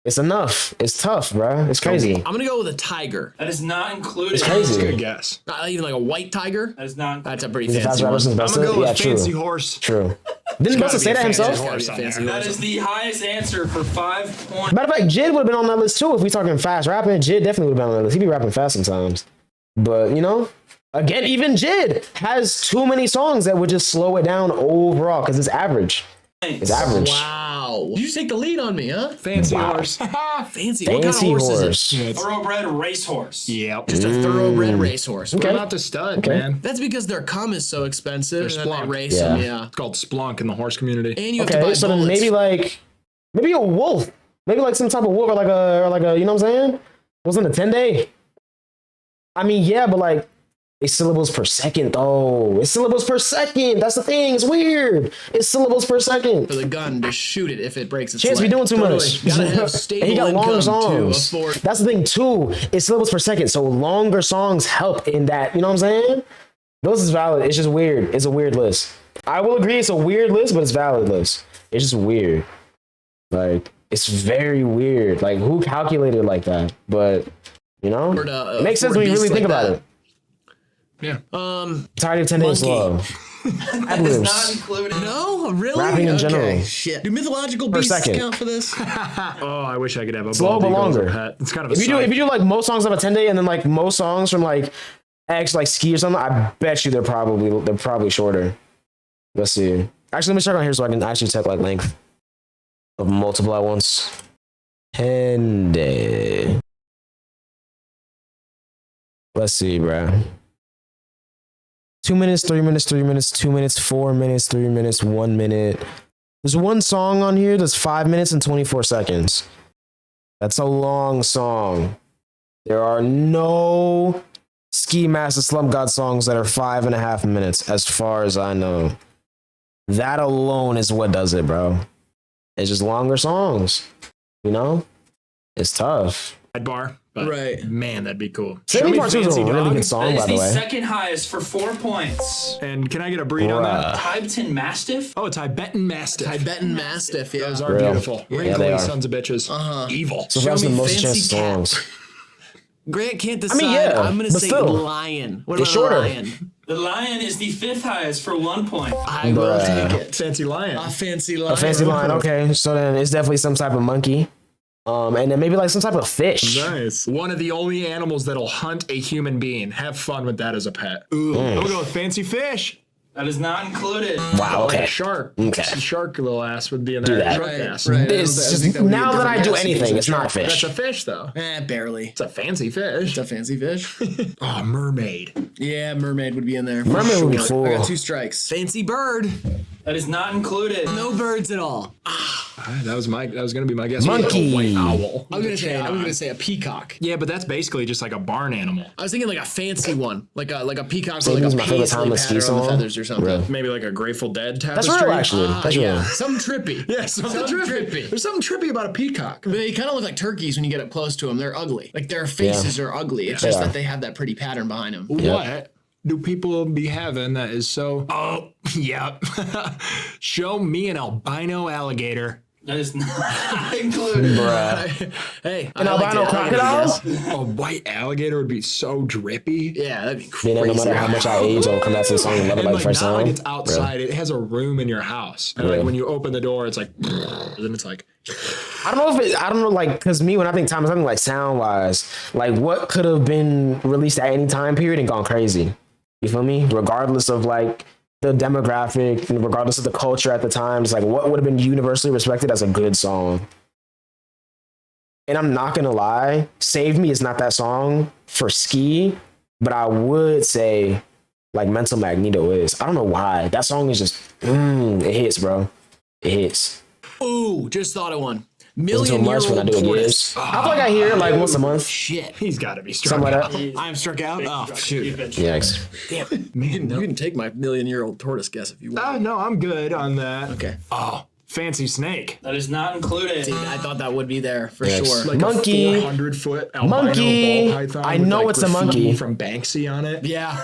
Speaker 1: It's enough. It's tough, bruh. It's crazy.
Speaker 4: I'm gonna go with a tiger.
Speaker 2: That is not included.
Speaker 1: It's crazy.
Speaker 3: Good guess.
Speaker 4: Not even like a white tiger.
Speaker 2: That is not included.
Speaker 4: That's a pretty
Speaker 1: He's a fast
Speaker 4: fancy
Speaker 1: rapper
Speaker 4: one.
Speaker 1: since
Speaker 3: I'm
Speaker 1: Busta.
Speaker 3: gonna go
Speaker 1: Yeah,
Speaker 3: with Fancy
Speaker 1: true.
Speaker 3: Horse.
Speaker 1: True. Didn't
Speaker 3: gotta
Speaker 1: Busta
Speaker 3: be
Speaker 1: say
Speaker 3: a
Speaker 1: that
Speaker 3: fancy
Speaker 1: himself?
Speaker 3: horse on there.
Speaker 2: That is the highest answer for 5 points.
Speaker 1: Matter of fact, Jid would have been on that list too if we talking fast rapping. Jid definitely would have been on that list. He'd be rapping fast sometimes. But, you know, again, even Jid has too many songs that would just slow it down overall because it's average. It's average.
Speaker 4: Wow. You just take the lead on me, huh?
Speaker 3: Fancy
Speaker 1: Wow.
Speaker 3: Horse.
Speaker 4: Fancy. What kind of
Speaker 1: Fancy
Speaker 4: horse
Speaker 1: horse.
Speaker 4: is it?
Speaker 2: Thoroughbred racehorse.
Speaker 3: Yep.
Speaker 4: Just a thoroughbred racehorse.
Speaker 3: What about the stud,
Speaker 1: Okay.
Speaker 3: man?
Speaker 4: That's because their cum is so expensive.
Speaker 3: They're
Speaker 4: And then they
Speaker 3: Splunk.
Speaker 4: race
Speaker 1: Yeah.
Speaker 4: them, yeah.
Speaker 3: It's called Splunk in the horse community.
Speaker 4: And you have to
Speaker 1: Okay,
Speaker 4: buy
Speaker 1: so then
Speaker 4: bullets.
Speaker 1: maybe a wolf. Maybe like some type of wolf or like a you know what I'm saying? Wasn't a 10-day? I mean, yeah, but like it's syllables per second though. It's syllables per second. That's the thing. It's weird. It's syllables per second.
Speaker 4: For the gun to shoot it if it breaks its
Speaker 1: Chance be
Speaker 4: leg.
Speaker 1: doing too much.
Speaker 4: Gotta have
Speaker 1: And
Speaker 4: stable
Speaker 1: he got long
Speaker 4: income to
Speaker 1: songs.
Speaker 4: afford.
Speaker 1: That's the thing too. It's syllables per second, so longer songs help in that. You know what I'm saying? Those is valid. It's just weird. It's a weird list. I will agree. It's a weird list, but it's a valid list. It's just weird. Like it's very weird. Like who calculated like that? But you know, it makes sense when you really think about it.
Speaker 3: Yeah.
Speaker 1: Tired of 10 days slow.
Speaker 2: That is not included.
Speaker 4: No, really?
Speaker 1: Rapping in general.
Speaker 4: Shit. Do mythological
Speaker 1: Per
Speaker 4: beasts
Speaker 1: second.
Speaker 4: count for this?
Speaker 3: Oh, I wish I could have a
Speaker 1: Slow
Speaker 3: bald
Speaker 1: but
Speaker 3: eagle as a
Speaker 1: longer.
Speaker 3: pet. It's kind of a
Speaker 1: If you do like most songs of a 10 day and then like most songs from like X like Ski or something, I bet you they're probably shorter. Let's see. Actually, let me check on here so I can actually check like length of multiple at once. 10 day. Let's see, bruh. 2 minutes, 3 minutes, 3 minutes, 2 minutes, 4 minutes, 3 minutes, 1 minute. There's one song on here that's 5 minutes and 24 seconds. That's a long song. There are no Ski Master Slump God songs that are 5.5 minutes, as far as I know. That alone is what does it, bro. It's just longer songs. You know? It's tough.
Speaker 3: sidebar. But
Speaker 4: Right.
Speaker 3: man, that'd be cool.
Speaker 1: Saving
Speaker 3: Show me
Speaker 1: Part 2 is a
Speaker 3: Fancy
Speaker 1: really
Speaker 3: Dog.
Speaker 1: good song,
Speaker 2: That
Speaker 1: by
Speaker 2: is
Speaker 1: the
Speaker 2: the
Speaker 1: way.
Speaker 2: second highest for 4 points.
Speaker 3: And can I get a breed on that?
Speaker 2: Tibetan Mastiff?
Speaker 3: Oh, a Tibetan Mastiff.
Speaker 4: Tibetan Mastiff, yeah.
Speaker 3: Those are
Speaker 1: Real.
Speaker 3: beautiful.
Speaker 1: Yeah,
Speaker 3: Wrinkly
Speaker 1: they are.
Speaker 3: sons of bitches. Evil.
Speaker 1: So
Speaker 4: Show
Speaker 1: that's the
Speaker 4: me
Speaker 1: most
Speaker 4: Fancy
Speaker 1: chance
Speaker 4: Cat.
Speaker 1: songs.
Speaker 4: Grant can't decide.
Speaker 1: yeah,
Speaker 4: I'm going to
Speaker 1: but
Speaker 4: say
Speaker 1: still.
Speaker 4: lion. What
Speaker 1: It's
Speaker 4: about
Speaker 1: shorter.
Speaker 4: lion?
Speaker 2: The Lion is the 5th highest for 1 point.
Speaker 4: I will
Speaker 1: Bruh.
Speaker 4: take it.
Speaker 3: Fancy lion.
Speaker 4: A fancy lion.
Speaker 1: A fancy line, okay. So then it's definitely some type of monkey. And then maybe like some type of fish.
Speaker 3: Nice. One of the only animals that'll hunt a human being. Have fun with that as a pet. Ooh, I'll go with fancy fish.
Speaker 2: That is not included.
Speaker 1: Wow,
Speaker 3: Like
Speaker 1: okay.
Speaker 3: a shark.
Speaker 1: Okay.
Speaker 3: A shark little ass would be in
Speaker 1: Do
Speaker 3: there.
Speaker 1: that.
Speaker 3: Shark
Speaker 4: Right,
Speaker 3: ass.
Speaker 4: right.
Speaker 1: It's
Speaker 4: I
Speaker 1: just,
Speaker 4: think that would be a
Speaker 1: now that I do
Speaker 4: different
Speaker 1: anything,
Speaker 4: guess.
Speaker 1: it's not a
Speaker 3: That's
Speaker 1: fish.
Speaker 3: a fish, though.
Speaker 4: Barely.
Speaker 3: It's a fancy fish.
Speaker 4: It's a fancy fish.
Speaker 3: Oh, mermaid.
Speaker 4: Yeah, mermaid would be in there.
Speaker 1: Mermaid would be
Speaker 4: Sure.
Speaker 1: cool.
Speaker 4: I got 2 strikes. Fancy bird.
Speaker 2: That is not included.
Speaker 4: No birds at all.
Speaker 3: That was gonna be my guess.
Speaker 1: Monkey.
Speaker 3: A white owl.
Speaker 4: I was gonna say a peacock.
Speaker 3: Yeah, but that's basically just like a barn animal.
Speaker 4: I was thinking like a fancy one, like a peacock,
Speaker 1: So
Speaker 4: with like
Speaker 1: who's
Speaker 4: a
Speaker 1: my favorite
Speaker 4: paisley
Speaker 1: Timeless Ski
Speaker 4: pattern on the
Speaker 1: song?
Speaker 4: feathers or something.
Speaker 1: Real.
Speaker 3: Maybe like a Grateful Dead
Speaker 1: That's
Speaker 3: tapestry.
Speaker 1: real, actually. That's real.
Speaker 4: Yeah, something trippy.
Speaker 3: Yeah, something trippy. There's something trippy about a peacock.
Speaker 4: They kind of look like turkeys when you get up close to them. They're ugly. Like their faces are ugly. It's just
Speaker 1: They are.
Speaker 4: that they have that pretty pattern behind them.
Speaker 3: What do people be having that is so? Oh, yep. Show me an albino alligator.
Speaker 2: That is not included.
Speaker 1: Bruh.
Speaker 4: Hey,
Speaker 1: An
Speaker 4: I liked
Speaker 1: albino
Speaker 4: it. I liked it,
Speaker 1: crocodiles?
Speaker 4: yes.
Speaker 3: A white alligator would be so drippy.
Speaker 4: Yeah, that'd be
Speaker 1: You
Speaker 4: crazy.
Speaker 1: know, no matter how much I age, I'll come back to the song and love it
Speaker 3: And
Speaker 1: like
Speaker 3: like
Speaker 1: the first
Speaker 3: not
Speaker 1: time.
Speaker 3: like it's outside, it has a room in your house. And like
Speaker 1: Yeah.
Speaker 3: when you open the door, it's like, then it's like,
Speaker 1: I don't know, like, because me, when I think time, something like sound wise, like what could have been released at any time period and gone crazy. You feel me? Regardless of like the demographic, and regardless of the culture at the time, it's like what would have been universally respected as a good song. And I'm not gonna lie, Save Me is not that song for Ski, but I would say like Mental Magneto is. I don't know why. That song is just, it hits, bro. It hits.
Speaker 4: Ooh, just thought of one.
Speaker 1: Listen to it much when I do it
Speaker 4: Tortoise.
Speaker 1: years. I feel like I hear it like once a month.
Speaker 4: Shit.
Speaker 3: he's got to be strong.
Speaker 1: Something like that.
Speaker 4: I'm struck out. Oh, shoot.
Speaker 1: Yikes.
Speaker 4: Man, you can take my million-year-old tortoise guess if you want.
Speaker 3: No, I'm good on that.
Speaker 4: Okay.
Speaker 3: Oh, fancy snake.
Speaker 2: That is not included.
Speaker 4: See, I thought that would be there for
Speaker 1: Yes.
Speaker 4: sure.
Speaker 3: Like
Speaker 1: Monkey.
Speaker 3: a 400-foot albino
Speaker 1: Monkey.
Speaker 3: ball python
Speaker 1: I
Speaker 3: with,
Speaker 1: know
Speaker 3: like,
Speaker 1: it's a
Speaker 3: graffiti
Speaker 1: monkey.
Speaker 3: from Banksy on it.
Speaker 4: Yeah,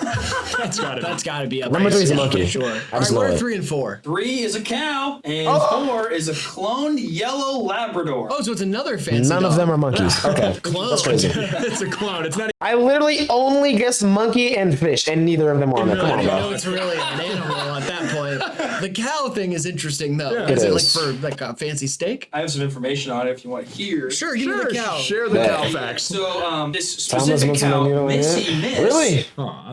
Speaker 3: That's gotta
Speaker 4: that's got to be up
Speaker 1: Number
Speaker 4: there.
Speaker 1: 3 is a
Speaker 4: Yeah,
Speaker 1: monkey.
Speaker 4: for sure.
Speaker 1: I
Speaker 4: All
Speaker 1: just
Speaker 4: right,
Speaker 1: know
Speaker 4: we're
Speaker 1: it.
Speaker 4: 3 and 4.
Speaker 2: 3 is a cow, and 4 is a cloned yellow Labrador.
Speaker 4: Oh, so it's another fancy
Speaker 1: None of
Speaker 4: dog.
Speaker 1: them are monkeys. Okay.
Speaker 4: Clone.
Speaker 1: That's crazy.
Speaker 3: it's a clown. It's not.
Speaker 1: I literally only guessed monkey and fish, and neither of them are on there. Come on,
Speaker 4: I know
Speaker 1: bro.
Speaker 4: it's really an animal at that point. The cow thing is interesting though.
Speaker 3: Yeah.
Speaker 4: Is
Speaker 1: It
Speaker 4: it like
Speaker 1: is.
Speaker 4: for like a fancy steak?
Speaker 2: I have some information on it if you want to hear.
Speaker 4: Sure, give me the cow.
Speaker 3: Share the
Speaker 1: Yeah.
Speaker 3: cow facts.
Speaker 2: So this
Speaker 1: Thomas
Speaker 2: specific
Speaker 1: Wilson,
Speaker 2: cow,
Speaker 1: you know,
Speaker 2: Missy
Speaker 1: yeah.
Speaker 2: Miss,
Speaker 1: Really?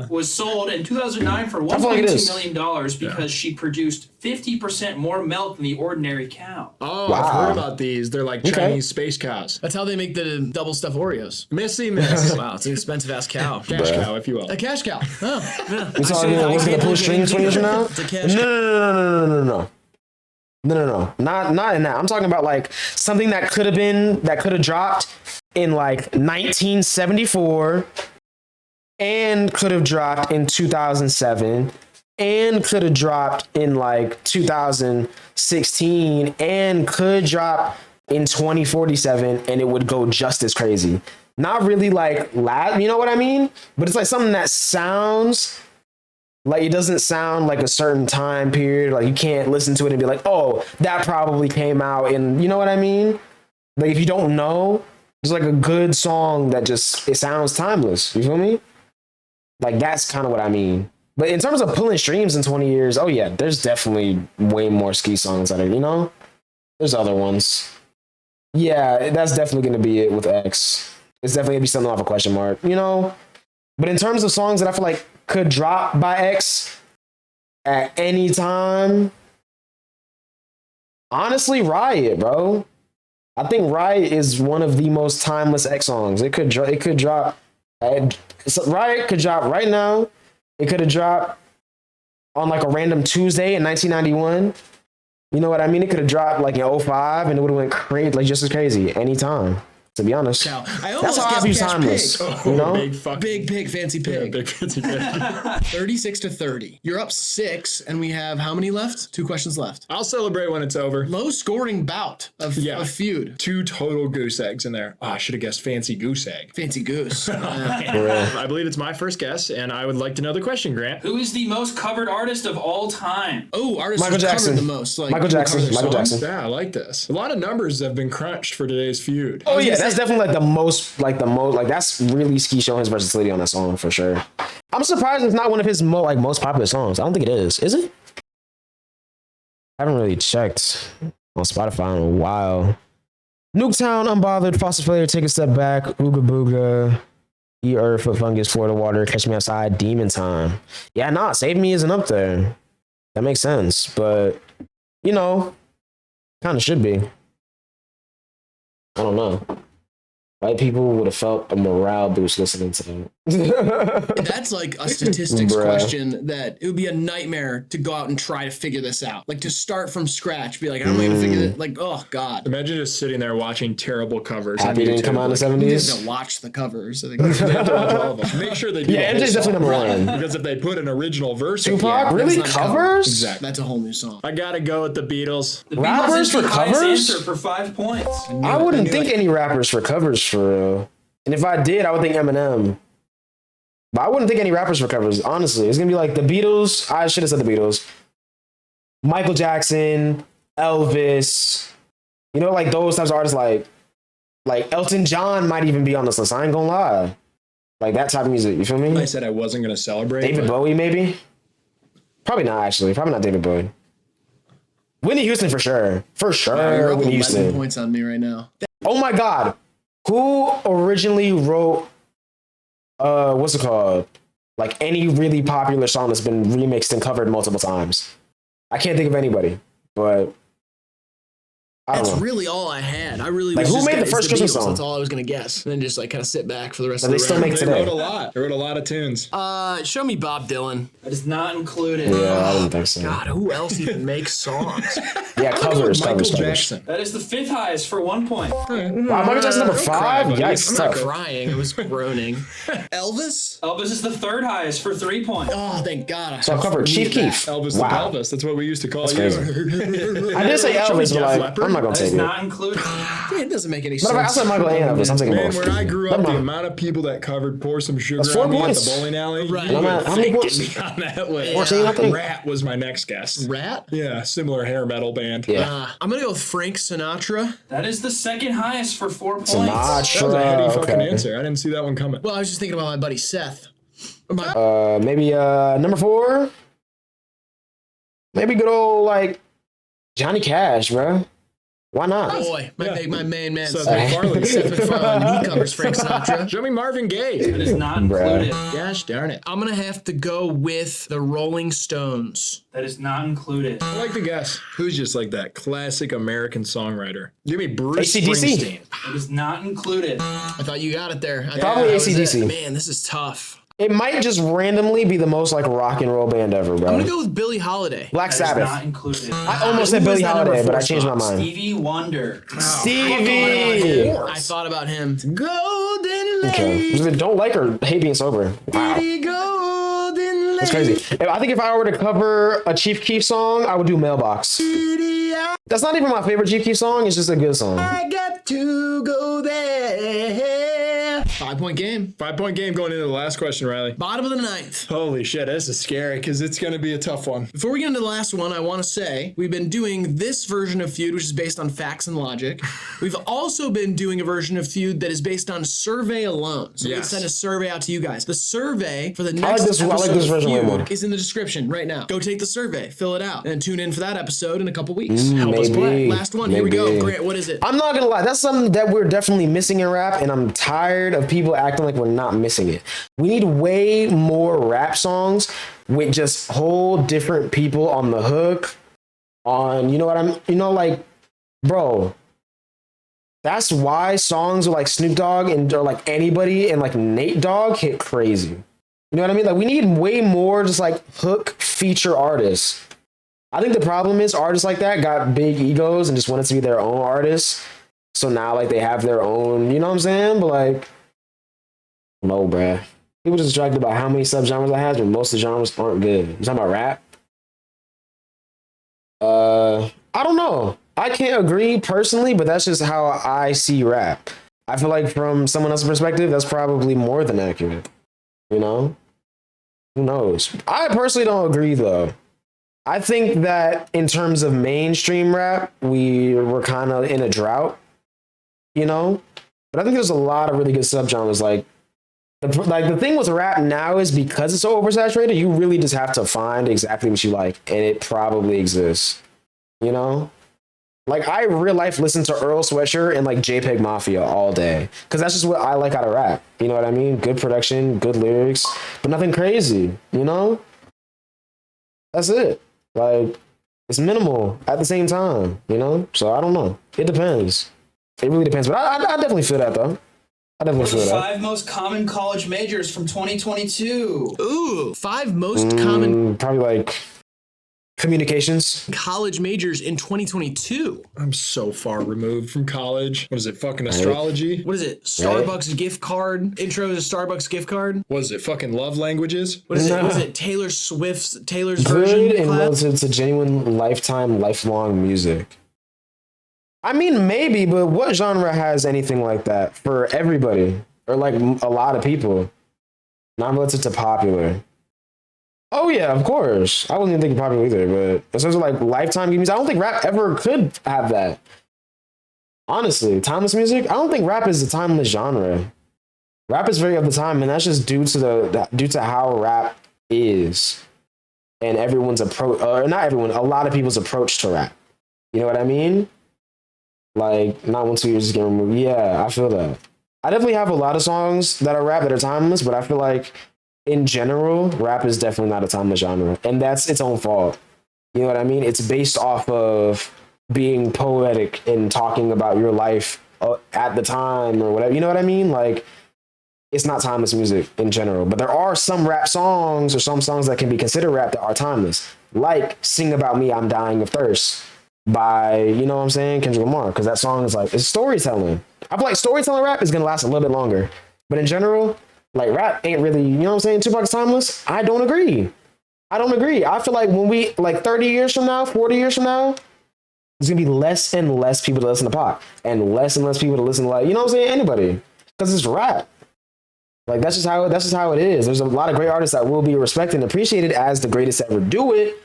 Speaker 2: was sold in 2009 for
Speaker 1: feel like it
Speaker 2: $1.2
Speaker 1: is.
Speaker 2: million because she produced 50% more milk than the ordinary cow.
Speaker 3: Oh,
Speaker 1: Wow.
Speaker 3: I've heard about these. They're like Chinese space cows.
Speaker 4: That's how they make the double stuffed Oreos.
Speaker 3: Missy Miss.
Speaker 4: Wow, it's an expensive ass cow.
Speaker 3: Cash cow, if you will.
Speaker 4: A cash cow. Oh, yeah.
Speaker 1: You talking about what's gonna pull strings 20 years from now?
Speaker 4: It's a cash
Speaker 1: No. Not in that. I'm talking about like something that could have dropped in like 1974 and could have dropped in 2007 and could have dropped in like 2016 and could drop in 2047 and it would go just as crazy. Not really like loud, you know what I mean? But it's like something that sounds like it doesn't sound like a certain time period. Like you can't listen to it and be like, oh, that probably came out in, you know what I mean? Like if you don't know, it's like a good song that just, it sounds timeless. You feel me? Like that's kind of what I mean. But in terms of pulling streams in 20 years, oh yeah, there's definitely way more ski songs that are, you know? There's other ones. Yeah, that's definitely going to be it with X. It's definitely going to be something off a question mark, you know? But in terms of songs that I feel like could drop by X at any time, honestly, Riot, bro. I think Riot is one of the most timeless X songs. It could drop. Riot could drop right now. It could have dropped on like a random Tuesday in 1991. You know what I mean? It could have dropped like in 05 and it would have went crazy, like just as crazy anytime. To be honest,
Speaker 4: I
Speaker 1: that's how I view timeless. You know,
Speaker 4: big pig, fancy pig.
Speaker 3: Yeah, big fancy pig.
Speaker 4: 36-30. You're up 6, and we have how many left? 2 questions left.
Speaker 3: I'll celebrate when it's over.
Speaker 4: Low scoring bout of feud.
Speaker 3: 2 total goose eggs in there. Oh, I should have guessed fancy goose egg.
Speaker 4: Fancy goose.
Speaker 3: I believe it's my first guess, and I would like to know the question, Grant.
Speaker 2: Who is the most covered artist of all time?
Speaker 4: Oh, artist
Speaker 1: Michael Jackson.
Speaker 4: The most. Like,
Speaker 1: Michael Jackson.
Speaker 3: Yeah, I like this. A lot of numbers have been crunched for today's feud.
Speaker 1: Oh yeah, that's definitely like the most, that's really Ski showing his versatility on that song for sure. I'm surprised it's not one of his most popular songs. I don't think it is. Is it? I haven't really checked on Spotify in a while. Nuketown, Unbothered, Fossil Failure, Take a Step Back, Ooga Booga, Eat Earth, Foot Fungus, Florida Water, Catch Me Outside, Demon Time. Yeah, nah, Save Me isn't up there. That makes sense, but you know, kind of should be. I don't know. White people would have felt a morale boost listening to them.
Speaker 4: That's like a statistics question that it would be a nightmare to go out and try to figure this out. Like to start from scratch, be like, I'm going to figure it. Like, oh God.
Speaker 3: Imagine just sitting there watching terrible covers.
Speaker 1: Happy didn't come out in the 70s.
Speaker 4: You have to watch the covers. I think
Speaker 3: They have to watch all of them. Make sure they do.
Speaker 1: Yeah, MJ's definitely number one.
Speaker 3: Because if they put an original verse,
Speaker 1: Tupac, really covers?
Speaker 3: Exactly.
Speaker 4: That's a whole new song.
Speaker 3: I gotta go with the Beatles.
Speaker 2: The
Speaker 1: Rappers
Speaker 2: Beatles
Speaker 1: for
Speaker 2: is the highest
Speaker 1: covers?
Speaker 2: answer for 5 points.
Speaker 1: I wouldn't think any rappers for covers for real. And if I did, I would think Eminem. But I wouldn't think any rappers for covers, honestly. It's going to be like the Beatles. I should have said the Beatles. Michael Jackson, Elvis. You know, like those types of artists, like Elton John might even be on this list. I ain't going to lie. Like that type of music, you feel me?
Speaker 3: I said I wasn't going to celebrate.
Speaker 1: David Bowie, maybe? Probably not, actually. Probably not David Bowie. Whitney Houston, for sure. For sure,
Speaker 4: You're up
Speaker 1: Whitney
Speaker 4: 11
Speaker 1: Houston.
Speaker 4: points on me right now.
Speaker 1: Oh my God. Who originally wrote, what's it called? Like any really popular song that's been remixed and covered multiple times. I can't think of anybody, but I don't
Speaker 4: That's
Speaker 1: know.
Speaker 4: really all I had. I really
Speaker 1: Like,
Speaker 4: was
Speaker 1: who
Speaker 4: just
Speaker 1: made the
Speaker 4: it's
Speaker 1: first Christmas
Speaker 4: Beatles.
Speaker 1: song?
Speaker 4: That's all I was gonna guess, and then just like kind of sit back for the rest
Speaker 1: But
Speaker 4: of the
Speaker 1: they still
Speaker 4: round.
Speaker 1: make it
Speaker 3: They
Speaker 1: today.
Speaker 3: wrote a lot. They wrote a lot of tunes.
Speaker 4: Show me Bob Dylan.
Speaker 2: That is not included.
Speaker 1: Yeah, I didn't think so.
Speaker 4: God, who else even makes songs?
Speaker 1: Yeah, covers,
Speaker 3: Michael
Speaker 1: covers.
Speaker 3: Jackson.
Speaker 2: That is the 5th highest for 1 point.
Speaker 1: Wow, Michael Jackson number 5?
Speaker 3: buddy.
Speaker 1: Yikes,
Speaker 4: I'm not
Speaker 1: tough.
Speaker 4: crying. It was groaning. Elvis?
Speaker 2: Elvis is the 3rd highest for 3 points.
Speaker 4: Oh, thank God.
Speaker 1: So I covered Chief Keef.
Speaker 3: Elvis
Speaker 1: Wow.
Speaker 3: the Pelvis. That's what we used to call you.
Speaker 1: crazy. I did say Elvis, but
Speaker 3: Def
Speaker 1: like,
Speaker 3: Leppard.
Speaker 1: I'm not going
Speaker 2: That
Speaker 1: to
Speaker 2: is
Speaker 1: take it.
Speaker 2: not included.
Speaker 4: It doesn't make any
Speaker 1: But if I
Speaker 4: sense.
Speaker 1: said Michael and Elvis, I'm taking
Speaker 3: Man,
Speaker 1: both.
Speaker 3: where I grew up,
Speaker 1: Never
Speaker 3: the
Speaker 1: mind.
Speaker 3: amount of people that covered Pour Some Sugar
Speaker 1: That's 4
Speaker 3: on Me at
Speaker 1: points.
Speaker 3: the bowling alley.
Speaker 4: Right.
Speaker 3: You
Speaker 1: I'm at- how many
Speaker 3: would
Speaker 1: points?
Speaker 3: think on that way.
Speaker 1: 14, I think.
Speaker 3: Rat was my next guess.
Speaker 4: Rat?
Speaker 3: Yeah, similar hair metal band.
Speaker 1: Yeah.
Speaker 4: I'm gonna go with Frank Sinatra.
Speaker 2: That is the 2nd highest for 4 points.
Speaker 3: That was a heady
Speaker 1: Sinatra.
Speaker 3: fucking
Speaker 1: Okay.
Speaker 3: answer. I didn't see that one coming.
Speaker 4: Well, I was just thinking about my buddy Seth.
Speaker 1: Maybe number 4. Maybe good old like Johnny Cash, bro. Why not?
Speaker 4: Boy, my main man.
Speaker 3: Seth
Speaker 4: Seth
Speaker 3: MacFarlane.
Speaker 4: MacFarlane. He covers Frank Sinatra.
Speaker 3: Show me Marvin Gaye.
Speaker 2: That is not included.
Speaker 3: Gosh darn it.
Speaker 4: I'm gonna have to go with the Rolling Stones.
Speaker 2: That is not included.
Speaker 3: I like to guess. Who's just like that classic American songwriter? Give me Bruce
Speaker 1: AC/DC.
Speaker 3: Springsteen.
Speaker 2: It is not included.
Speaker 4: I thought you got it there.
Speaker 1: Probably
Speaker 4: that was
Speaker 1: AC/DC.
Speaker 4: it. Man, this is tough.
Speaker 1: It might just randomly be the most like rock and roll band ever, bro.
Speaker 4: I'm gonna go with Billie Holiday.
Speaker 1: Black
Speaker 2: That is
Speaker 1: Sabbath.
Speaker 2: not included.
Speaker 1: I almost said
Speaker 4: Who
Speaker 1: Billie
Speaker 4: is that number
Speaker 1: Holiday, but
Speaker 4: four
Speaker 1: I changed my
Speaker 4: spot?
Speaker 1: mind.
Speaker 2: Stevie Wonder.
Speaker 1: Stevie.
Speaker 4: I thought about him. Golden Lake.
Speaker 1: Okay. Don't like or hate being sober. Wow.
Speaker 4: Golden Lake.
Speaker 1: That's crazy. I think if I were to cover a Chief Keef song, I would do Mailbox. That's not even my favorite Chief Keef song. It's just a good song.
Speaker 4: I got to go there. 5-point game.
Speaker 3: 5-point game going into the last question, Riley.
Speaker 4: Bottom of the ninth.
Speaker 3: Holy shit, this is scary because it's going to be a tough one.
Speaker 4: Before we get into the last one, I want to say we've been doing this version of Feud, which is based on facts and logic. We've also been doing a version of Feud that is based on survey alone. So we
Speaker 3: Yes.
Speaker 4: send a survey out to you guys. The survey for the next
Speaker 1: I like this version way more.
Speaker 4: Feud is in the description right now. Go take the survey, fill it out, and tune in for that episode in a couple weeks. Help us play. Last one, here we go. Grant, what is it?
Speaker 1: I'm not gonna lie, that's something that we're definitely missing in rap, and I'm tired of people acting like we're not missing it. We need way more rap songs with just whole different people on the hook. Like, bro. That's why songs with like Snoop Dogg or like anybody and like Nate Dogg hit crazy. You know what I mean? Like we need way more just like hook feature artists. I think the problem is artists like that got big egos and just wanted to be their own artists. So now like they have their own, you know what I'm saying? But like, no, bruh. People just distracted by how many subgenres I have, but most of the genres aren't good. You talking about rap? I don't know. I can't agree personally, but that's just how I see rap. I feel like from someone else's perspective, that's probably more than accurate. You know? Who knows? I personally don't agree though. I think that in terms of mainstream rap, we were kind of in a drought, you know? But I think there's a lot of really good subgenres. Like the thing with rap now is because it's so oversaturated, you really just have to find exactly what you like, and it probably exists, you know? Like I real life listen to Earl Sweatshirt and like JPEG Mafia all day because that's just what I like out of rap. You know what I mean? Good production, good lyrics, but nothing crazy, you know? That's it. Like, it's minimal at the same time, you know? So I don't know. It depends. It really depends. But I definitely feel that, though. I definitely feel that.
Speaker 2: 5 most common college majors from 2022.
Speaker 4: Ooh, 5 most common
Speaker 1: Probably like communications.
Speaker 4: college majors in 2022.
Speaker 3: I'm so far removed from college. What is it, fucking astrology?
Speaker 4: What is it? Starbucks gift card? Intro to Starbucks gift card?
Speaker 3: What is it, fucking love languages?
Speaker 4: What is it? Was it Taylor's
Speaker 1: Good
Speaker 4: version
Speaker 1: and
Speaker 4: class?
Speaker 1: relative to genuine lifelong music. I mean, maybe, but what genre has anything like that for everybody? Or like a lot of people? Not relative to popular. Oh yeah, of course. I wasn't even thinking popular either, but in terms of like lifetime music, I don't think rap ever could have that. Honestly, timeless music, I don't think rap is a timeless genre. Rap is very of the time, and that's just due to how rap is, and everyone's approach, or not everyone, a lot of people's approach to rap. You know what I mean? Like, not 1, 2 years just get removed. Yeah, I feel that. I definitely have a lot of songs that are rap that are timeless, but I feel like in general, rap is definitely not a timeless genre, and that's its own fault. You know what I mean? It's based off of being poetic and talking about your life at the time or whatever. You know what I mean? Like, it's not timeless music in general, but there are some rap songs or some songs that can be considered rap that are timeless, like "Sing About Me, I'm Dying of Thirst" by, you know what I'm saying, Kendrick Lamar, because that song is like, it's storytelling. I feel like storytelling rap is gonna last a little bit longer, but in general, like rap ain't really, you know what I'm saying, Tupac's timeless. I don't agree. I feel like when we, like 30 years from now, 40 years from now, there's gonna be less and less people to listen to pop and less people to listen to, like, you know what I'm saying, anybody, because it's rap. Like that's just how it is. There's a lot of great artists that will be respected and appreciated as the greatest to ever do it.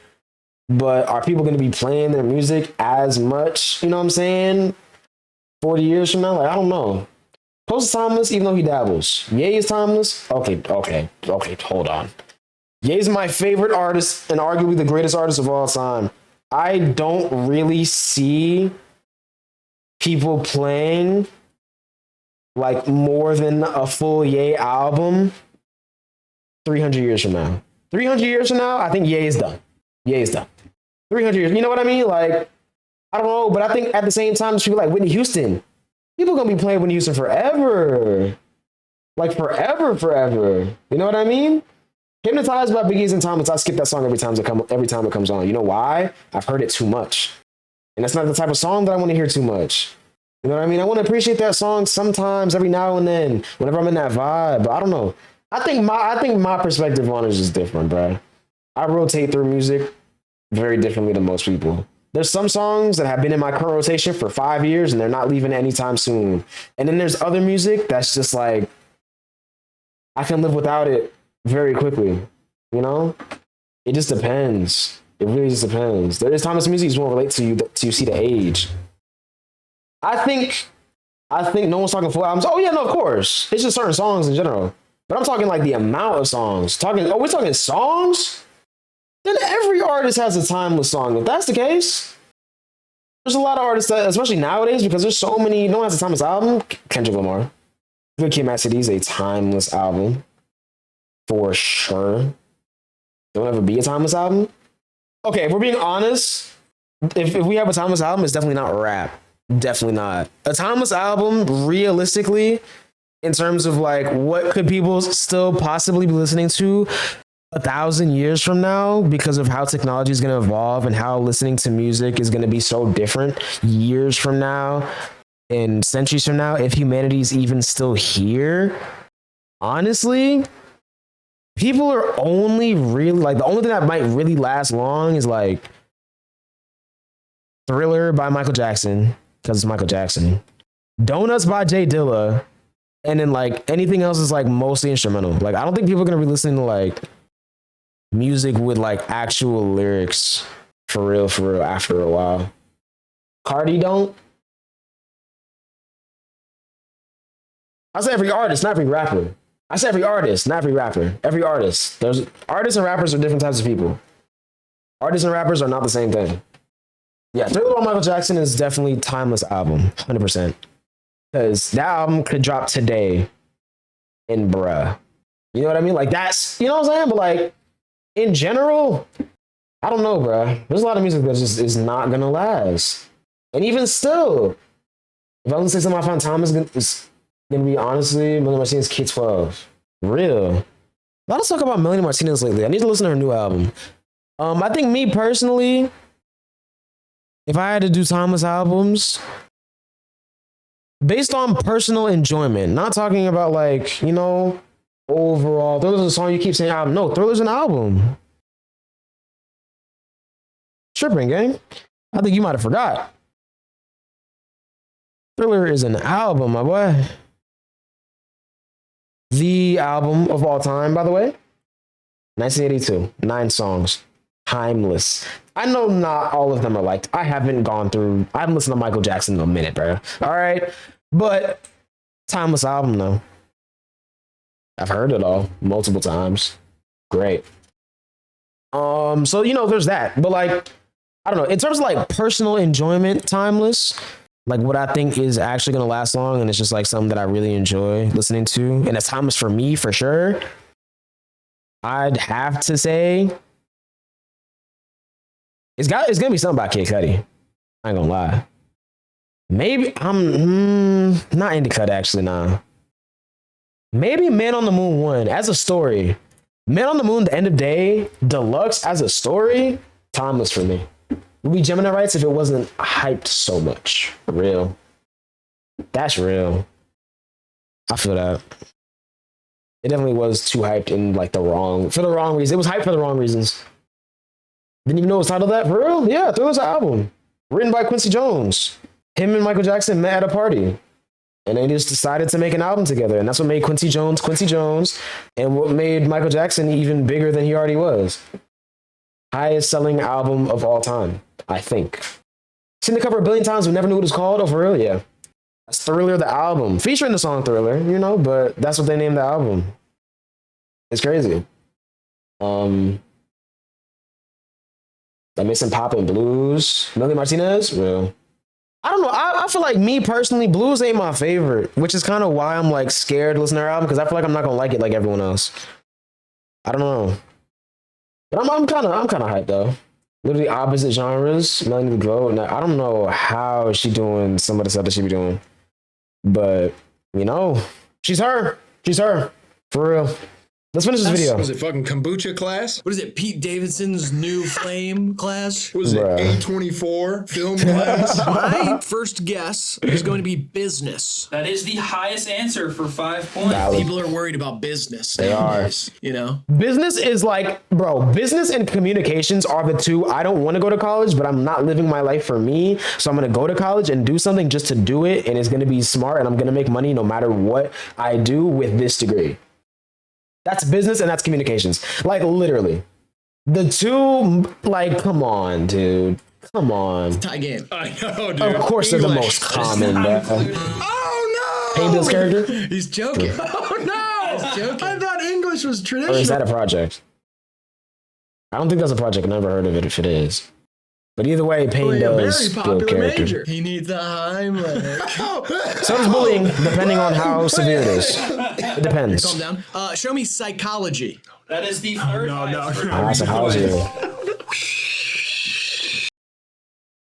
Speaker 1: But are people going to be playing their music as much, you know what I'm saying, 40 years from now? Like, I don't know. Post is timeless, even though he dabbles. Ye is timeless. Okay, hold on. Ye's my favorite artist and arguably the greatest artist of all time. I don't really see people playing like more than a full Ye album 300 years from now. 300 years from now, I think Ye is done. 300 years, you know what I mean? Like, I don't know, but I think at the same time, people like Whitney Houston, people gonna be playing Whitney Houston forever. like forever, forever. You know what I mean? Hypnotized by Biggie's and Thomas. I skip that song every time it comes on. You know why? I've heard it too much, and that's not the type of song that I want to hear too much. You know what I mean? I want to appreciate that song sometimes, every now and then, whenever I'm in that vibe. But I don't know. I think my perspective on it is just different, bro. I rotate through music very differently than most people. There's some songs that have been in my current rotation for 5 years and they're not leaving anytime soon. And then there's other music that's just like, I can live without it very quickly. You know? It just depends. It really just depends. There is timeless music you just won't relate to you till you see the age. I think no one's talking full albums. Oh yeah, no, of course. It's just certain songs in general. But I'm talking like the amount of songs. We're talking songs? Then every artist has a timeless song. If that's the case, there's a lot of artists that, especially nowadays, because there's so many, no one has a timeless album. Kendrick Lamar. Good Kid, Mad City is a timeless album. For sure. Don't ever be a timeless album. Okay, if we're being honest, if we have a timeless album, it's definitely not rap. Definitely not. A timeless album, realistically, in terms of like what could people still possibly be listening to 1,000 years from now, because of how technology is going to evolve and how listening to music is going to be so different years from now and centuries from now, if humanity's even still here. Honestly, people are only really like, the only thing that might really last long is like Thriller by Michael Jackson, because it's Michael Jackson. Donuts by Jay Dilla. And then like anything else is like mostly instrumental. Like I don't think people are gonna be listening to like music with like actual lyrics for real after a while. Cardi don't. I say every artist, not every rapper. I say every artist, not every rapper. Every artist. There's artists and rappers are different types of people. Artists and rappers are not the same thing. Yeah, Thriller by Michael Jackson is definitely timeless album, 100%. Because that album could drop today in bruh. You know what I mean? Like that's, you know what I'm saying? But like in general, I don't know, bruh. There's a lot of music that just is not gonna last. And even still, if I was to say something I find Thomas is gonna be honestly, Melanie Martinez K12. Real. A lot of talk about Melanie Martinez lately. I need to listen to her new album. I think me personally, if I had to do timeless albums, based on personal enjoyment, not talking about like, you know, overall, Thriller's a song you keep saying album. No, Thriller's an album. Tripping, gang. I think you might have forgot. Thriller is an album, my boy. The album of all time, by the way. 1982. 9 songs. Timeless. I know not all of them are liked. I haven't listened to Michael Jackson in a minute, bro. All right. But timeless album, though. I've heard it all multiple times. Great. So, you know, there's that. But like, I don't know. In terms of like personal enjoyment, timeless, like what I think is actually going to last long, and it's just like something that I really enjoy listening to, and it's timeless for me for sure, I'd have to say it's gonna be something by Kid Cudi. I ain't gonna lie. Maybe I'm not Indie Cut actually. Nah. Maybe Man on the Moon 1 as a story. Man on the Moon, The End of Day, Deluxe as a story, timeless for me. Would be Gemini Rights if it wasn't hyped so much. Real. That's real. I feel that. It definitely was too hyped in like for the wrong reasons. It was hyped for the wrong reasons. Didn't even know it was titled that? For real? Yeah, Thriller's an album. Written by Quincy Jones. Him and Michael Jackson met at a party. And they just decided to make an album together. And that's what made Quincy Jones, and what made Michael Jackson even bigger than he already was. Highest selling album of all time, I think. Seen the cover a billion times, we never knew what it was called. Oh, for real? Yeah. That's Thriller, the album. Featuring the song Thriller, you know, but that's what they named the album. It's crazy. That makes some pop and blues. Melanie Martinez, real. I don't know. I feel like me personally, blues ain't my favorite, which is kind of why I'm like scared to listen to her album, because I feel like I'm not gonna like it like everyone else. I don't know, but I'm kind of hyped though. Literally opposite genres. Melanie the Glow. Now, I don't know how she doing some of the stuff that she be doing, but you know, she's her. She's her. For real. Let's finish this video.
Speaker 3: Was it fucking kombucha class?
Speaker 4: What is it? Pete Davidson's new flame class?
Speaker 3: Was it A24 film class?
Speaker 4: My first guess is going to be business.
Speaker 2: That is the highest answer for 5 points.
Speaker 1: Valid.
Speaker 4: People are worried about business.
Speaker 1: They are.
Speaker 4: You know?
Speaker 1: Business is like, bro, business and communications are the two. I don't want to go to college, but I'm not living my life for me. So I'm going to go to college and do something just to do it. And it's going to be smart and I'm going to make money no matter what I do with this degree. That's business and that's communications. Like literally. The two, like, come on, dude. Come on.
Speaker 4: Tie game.
Speaker 3: I know, dude.
Speaker 1: Of course they're the most common.
Speaker 3: Oh no!
Speaker 1: Payne Bill's character?
Speaker 4: He's joking.
Speaker 3: Oh no!
Speaker 4: He's joking.
Speaker 3: I thought English was
Speaker 1: Or
Speaker 3: traditional.
Speaker 1: is that a project? I don't think that's a project. I've never heard of it if it is. But either way, Payne does
Speaker 3: very
Speaker 1: build
Speaker 3: popular
Speaker 1: character.
Speaker 3: major.
Speaker 4: He needs a Heimlich.
Speaker 1: So does bullying, depending on how severe it is. It depends.
Speaker 4: Calm down. Show me psychology.
Speaker 2: That is the third highest.
Speaker 1: Ah, psychology.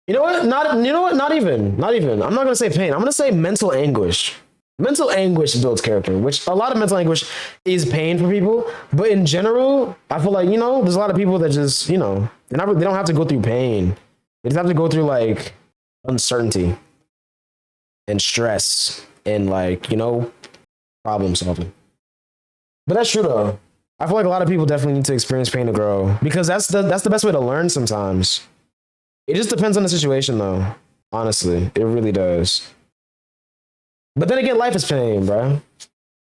Speaker 1: You know what? Not even. I'm not gonna say pain. I'm gonna say mental anguish. Mental anguish builds character, which a lot of mental anguish is pain for people. But in general, I feel like, there's a lot of people that just, they don't have to go through pain. They just have to go through like uncertainty and stress and like, problem solving. But that's true though. I feel like a lot of people definitely need to experience pain to grow because that's the best way to learn sometimes. It just depends on the situation though. Honestly, it really does. But then again, life is pain, bro.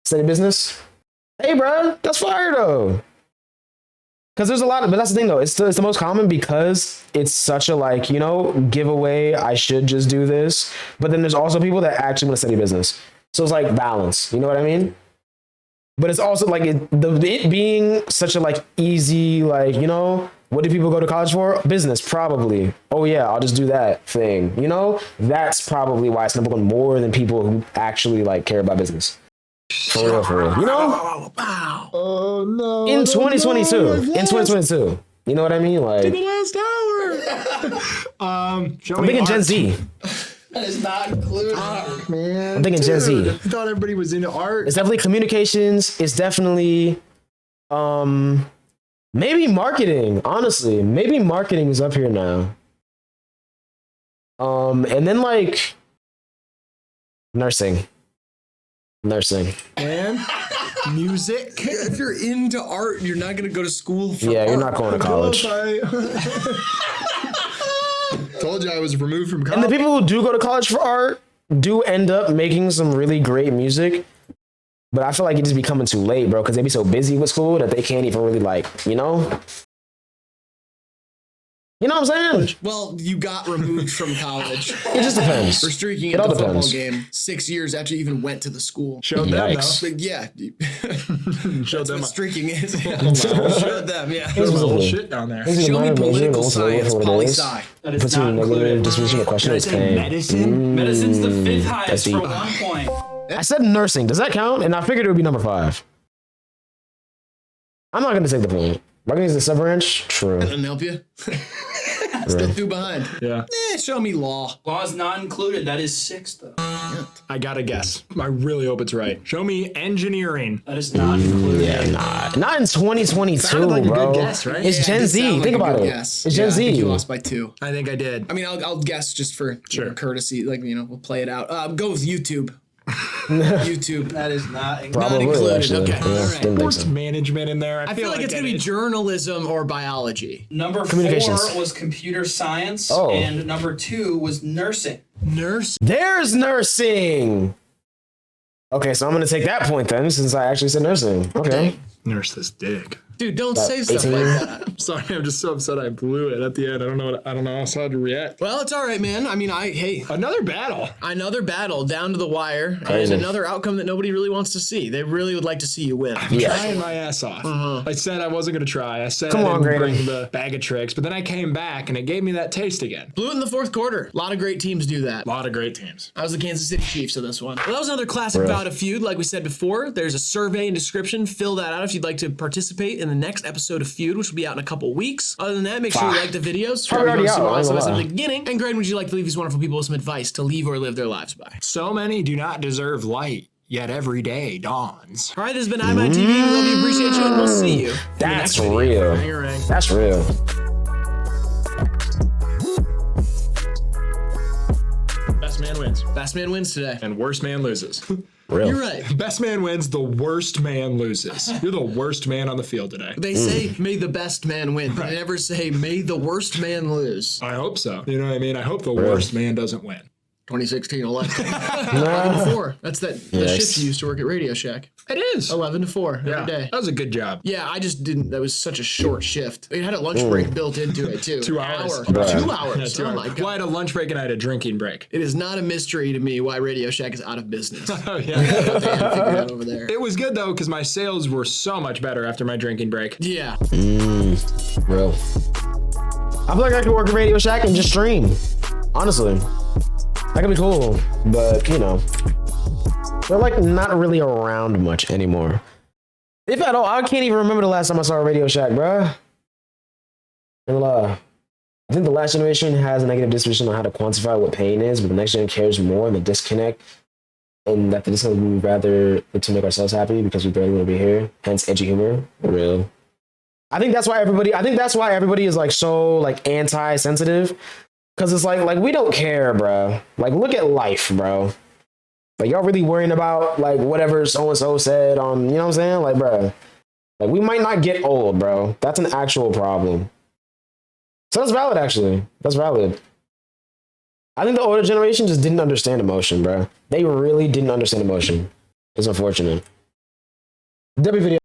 Speaker 1: Steady business. Hey, bro, that's fire though. Because there's a lot of, but that's the thing though. It's the most common because it's such a like, giveaway. I should just do this. But then there's also people that actually want to study business. So it's like balance. You know what I mean? But it's also like it being such a like easy, like, what do people go to college for? Business, probably. Oh yeah, I'll just do that thing. That's probably why it's number one more than people who actually like care about business. For real.
Speaker 4: Wow.
Speaker 3: Oh no.
Speaker 1: In 2022. You know what I mean? Like
Speaker 3: The last hour.
Speaker 1: I'm thinking Gen Z.
Speaker 2: That is not included.
Speaker 3: Man,
Speaker 1: I'm thinking Gen Z.
Speaker 3: I thought everybody was into art.
Speaker 1: It's definitely communications. It's definitely maybe marketing. Honestly, maybe marketing is up here now. And then like nursing.
Speaker 3: Man, music.
Speaker 4: If you're into art, you're not going to go to school for
Speaker 1: Yeah, you're
Speaker 4: art.
Speaker 1: not going to college.
Speaker 3: Told you I was removed from college.
Speaker 1: And the people who do go to college for art do end up making some really great music. But I feel like it just be coming too late, bro, because they be so busy with school that they can't even really like, You know what I'm saying?
Speaker 4: Well, you got removed from college
Speaker 1: It just depends.
Speaker 4: for streaking
Speaker 1: It
Speaker 4: at
Speaker 1: all
Speaker 4: the football
Speaker 1: depends.
Speaker 4: game 6 years after you even went to the school.
Speaker 3: Showed them
Speaker 1: Yikes.
Speaker 3: though.
Speaker 4: But yeah,
Speaker 3: Showed
Speaker 4: that's
Speaker 3: them
Speaker 4: what streaking is.
Speaker 3: Showed
Speaker 4: Showed them, yeah.
Speaker 3: a little shit down there.
Speaker 4: Show me political science, poli-sci.
Speaker 2: That is
Speaker 1: Puts you
Speaker 2: not
Speaker 1: in negative
Speaker 2: included.
Speaker 1: disposition to question its pain.
Speaker 3: Medicine.
Speaker 2: Medicine's the fifth highest
Speaker 1: deep.
Speaker 2: for 1 point.
Speaker 1: I said nursing. Does that count? And I figured it would be number 5. I'm not going to take the point. Marketing is the sub-branch? True.
Speaker 4: Doesn't help you. Still 2 behind.
Speaker 3: Yeah.
Speaker 4: Show me law.
Speaker 2: Law is not included. That is 6 though.
Speaker 3: I gotta guess. I really hope it's right. Show me engineering.
Speaker 2: That is not included.
Speaker 1: Yeah, not in 2022,
Speaker 3: Sounded like a
Speaker 1: bro.
Speaker 3: good guess, right?
Speaker 1: It's
Speaker 4: Yeah,
Speaker 1: Gen
Speaker 4: did
Speaker 1: Z.
Speaker 4: sound like
Speaker 1: Think
Speaker 4: a
Speaker 1: about
Speaker 4: good
Speaker 1: it.
Speaker 4: guess.
Speaker 1: It's Gen
Speaker 4: I think
Speaker 1: Z.
Speaker 4: you lost by 2.
Speaker 3: I think I did.
Speaker 4: I mean, I'll guess just for
Speaker 3: Sure.
Speaker 4: courtesy. Like, we'll play it out. Go with YouTube. YouTube.
Speaker 2: That is not included.
Speaker 1: Probably,
Speaker 4: included.
Speaker 1: actually.
Speaker 4: Okay,
Speaker 1: Yeah,
Speaker 4: all right.
Speaker 1: didn't think
Speaker 3: Sports
Speaker 1: so.
Speaker 3: management in there.
Speaker 4: I feel like it's going to be journalism or biology.
Speaker 2: Number 4
Speaker 1: Communications.
Speaker 2: was computer science,
Speaker 1: Oh.
Speaker 2: and number 2 was nursing.
Speaker 4: Nurse.
Speaker 1: There's nursing. Okay, so I'm going to take that point then, since I actually said nursing. Okay.
Speaker 3: Nurse this dick.
Speaker 4: Dude, don't say stuff
Speaker 1: 18.
Speaker 4: like that.
Speaker 3: I'm sorry, I'm just so upset I blew it at the end. I don't know how to react.
Speaker 4: Well, it's all right, man. I mean, hey,
Speaker 3: Another battle.
Speaker 4: another battle down to the wire,
Speaker 1: Crazy.
Speaker 4: and another outcome that nobody really wants to see. They really would like to see you win.
Speaker 1: Yeah.
Speaker 3: Trying my ass off. I said I wasn't gonna try. I said
Speaker 1: Come
Speaker 3: I
Speaker 1: on,
Speaker 3: didn't
Speaker 1: Grady.
Speaker 3: bring the bag of tricks, but then I came back and it gave me that taste again.
Speaker 4: Blew it in the 4th quarter. A lot of great teams do that.
Speaker 3: A lot of great teams.
Speaker 4: I was the Kansas City Chiefs of this one. Well, that was another classic bout of Feud. Like we said before, there's a survey and description. Fill that out if you'd like to participate in the next episode of Feud, which will be out in a couple weeks. Other than that, make sure you like the videos.
Speaker 1: Probably already out, I ain't gonna
Speaker 4: at the
Speaker 1: lie.
Speaker 4: beginning. And Greg, would you like to leave these wonderful people with some advice to leave or live their lives by?
Speaker 3: So many do not deserve light, yet every day dawns.
Speaker 4: All right, this has been Hivemind TV. We love you, appreciate you, and we'll see you.
Speaker 1: That's real. That's real.
Speaker 3: Best man wins.
Speaker 4: Best man wins today.
Speaker 3: And worst man loses.
Speaker 1: Real.
Speaker 4: You're right.
Speaker 3: Best man wins, the worst man loses. You're the worst man on the field today.
Speaker 4: They say, may the best man win. They never say, may the worst man lose.
Speaker 3: I hope so. You know what I mean? I hope the worst man doesn't win.
Speaker 4: 2016 election. 11 to 4. That's the shift you used to work at Radio Shack.
Speaker 3: It is.
Speaker 4: 11 to 4 every day.
Speaker 3: That was a good job.
Speaker 4: Yeah, I just didn't. That was such a short shift. It had a lunch break built into it too.
Speaker 3: 2 hours.
Speaker 4: 2 hours.
Speaker 3: Yeah, 2
Speaker 4: Oh
Speaker 3: hours.
Speaker 4: my god.
Speaker 3: Well, I had a lunch break and I had a drinking break.
Speaker 4: It is not a mystery to me why Radio Shack is out of business.
Speaker 3: Oh, yeah.
Speaker 4: They haven't figured out over there.
Speaker 3: It was good though, because my sales were so much better after my drinking break.
Speaker 4: Yeah.
Speaker 1: Real. I feel like I could work at Radio Shack and just stream. Honestly. That could be cool. But, you know, they're like not really around much anymore. If at all, I can't even remember the last time I saw a Radio Shack, bruh. And, I think the last generation has a negative disposition on how to quantify what pain is, but the next gen cares more in the disconnect, and that the disconnect we would rather to make ourselves happy because we barely want to be here. Hence, edgy humor. Real. I think that's why everybody is like so like anti-sensitive, because it's like we don't care, bro. Like, look at life, bro. Like, y'all really worrying about like whatever so and so said on, you know what I'm saying? Like, bro, like we might not get old, bro. That's an actual problem. So that's valid, actually. That's valid. I think the older generation just didn't understand emotion, bro. They really didn't understand emotion. It's unfortunate. W video.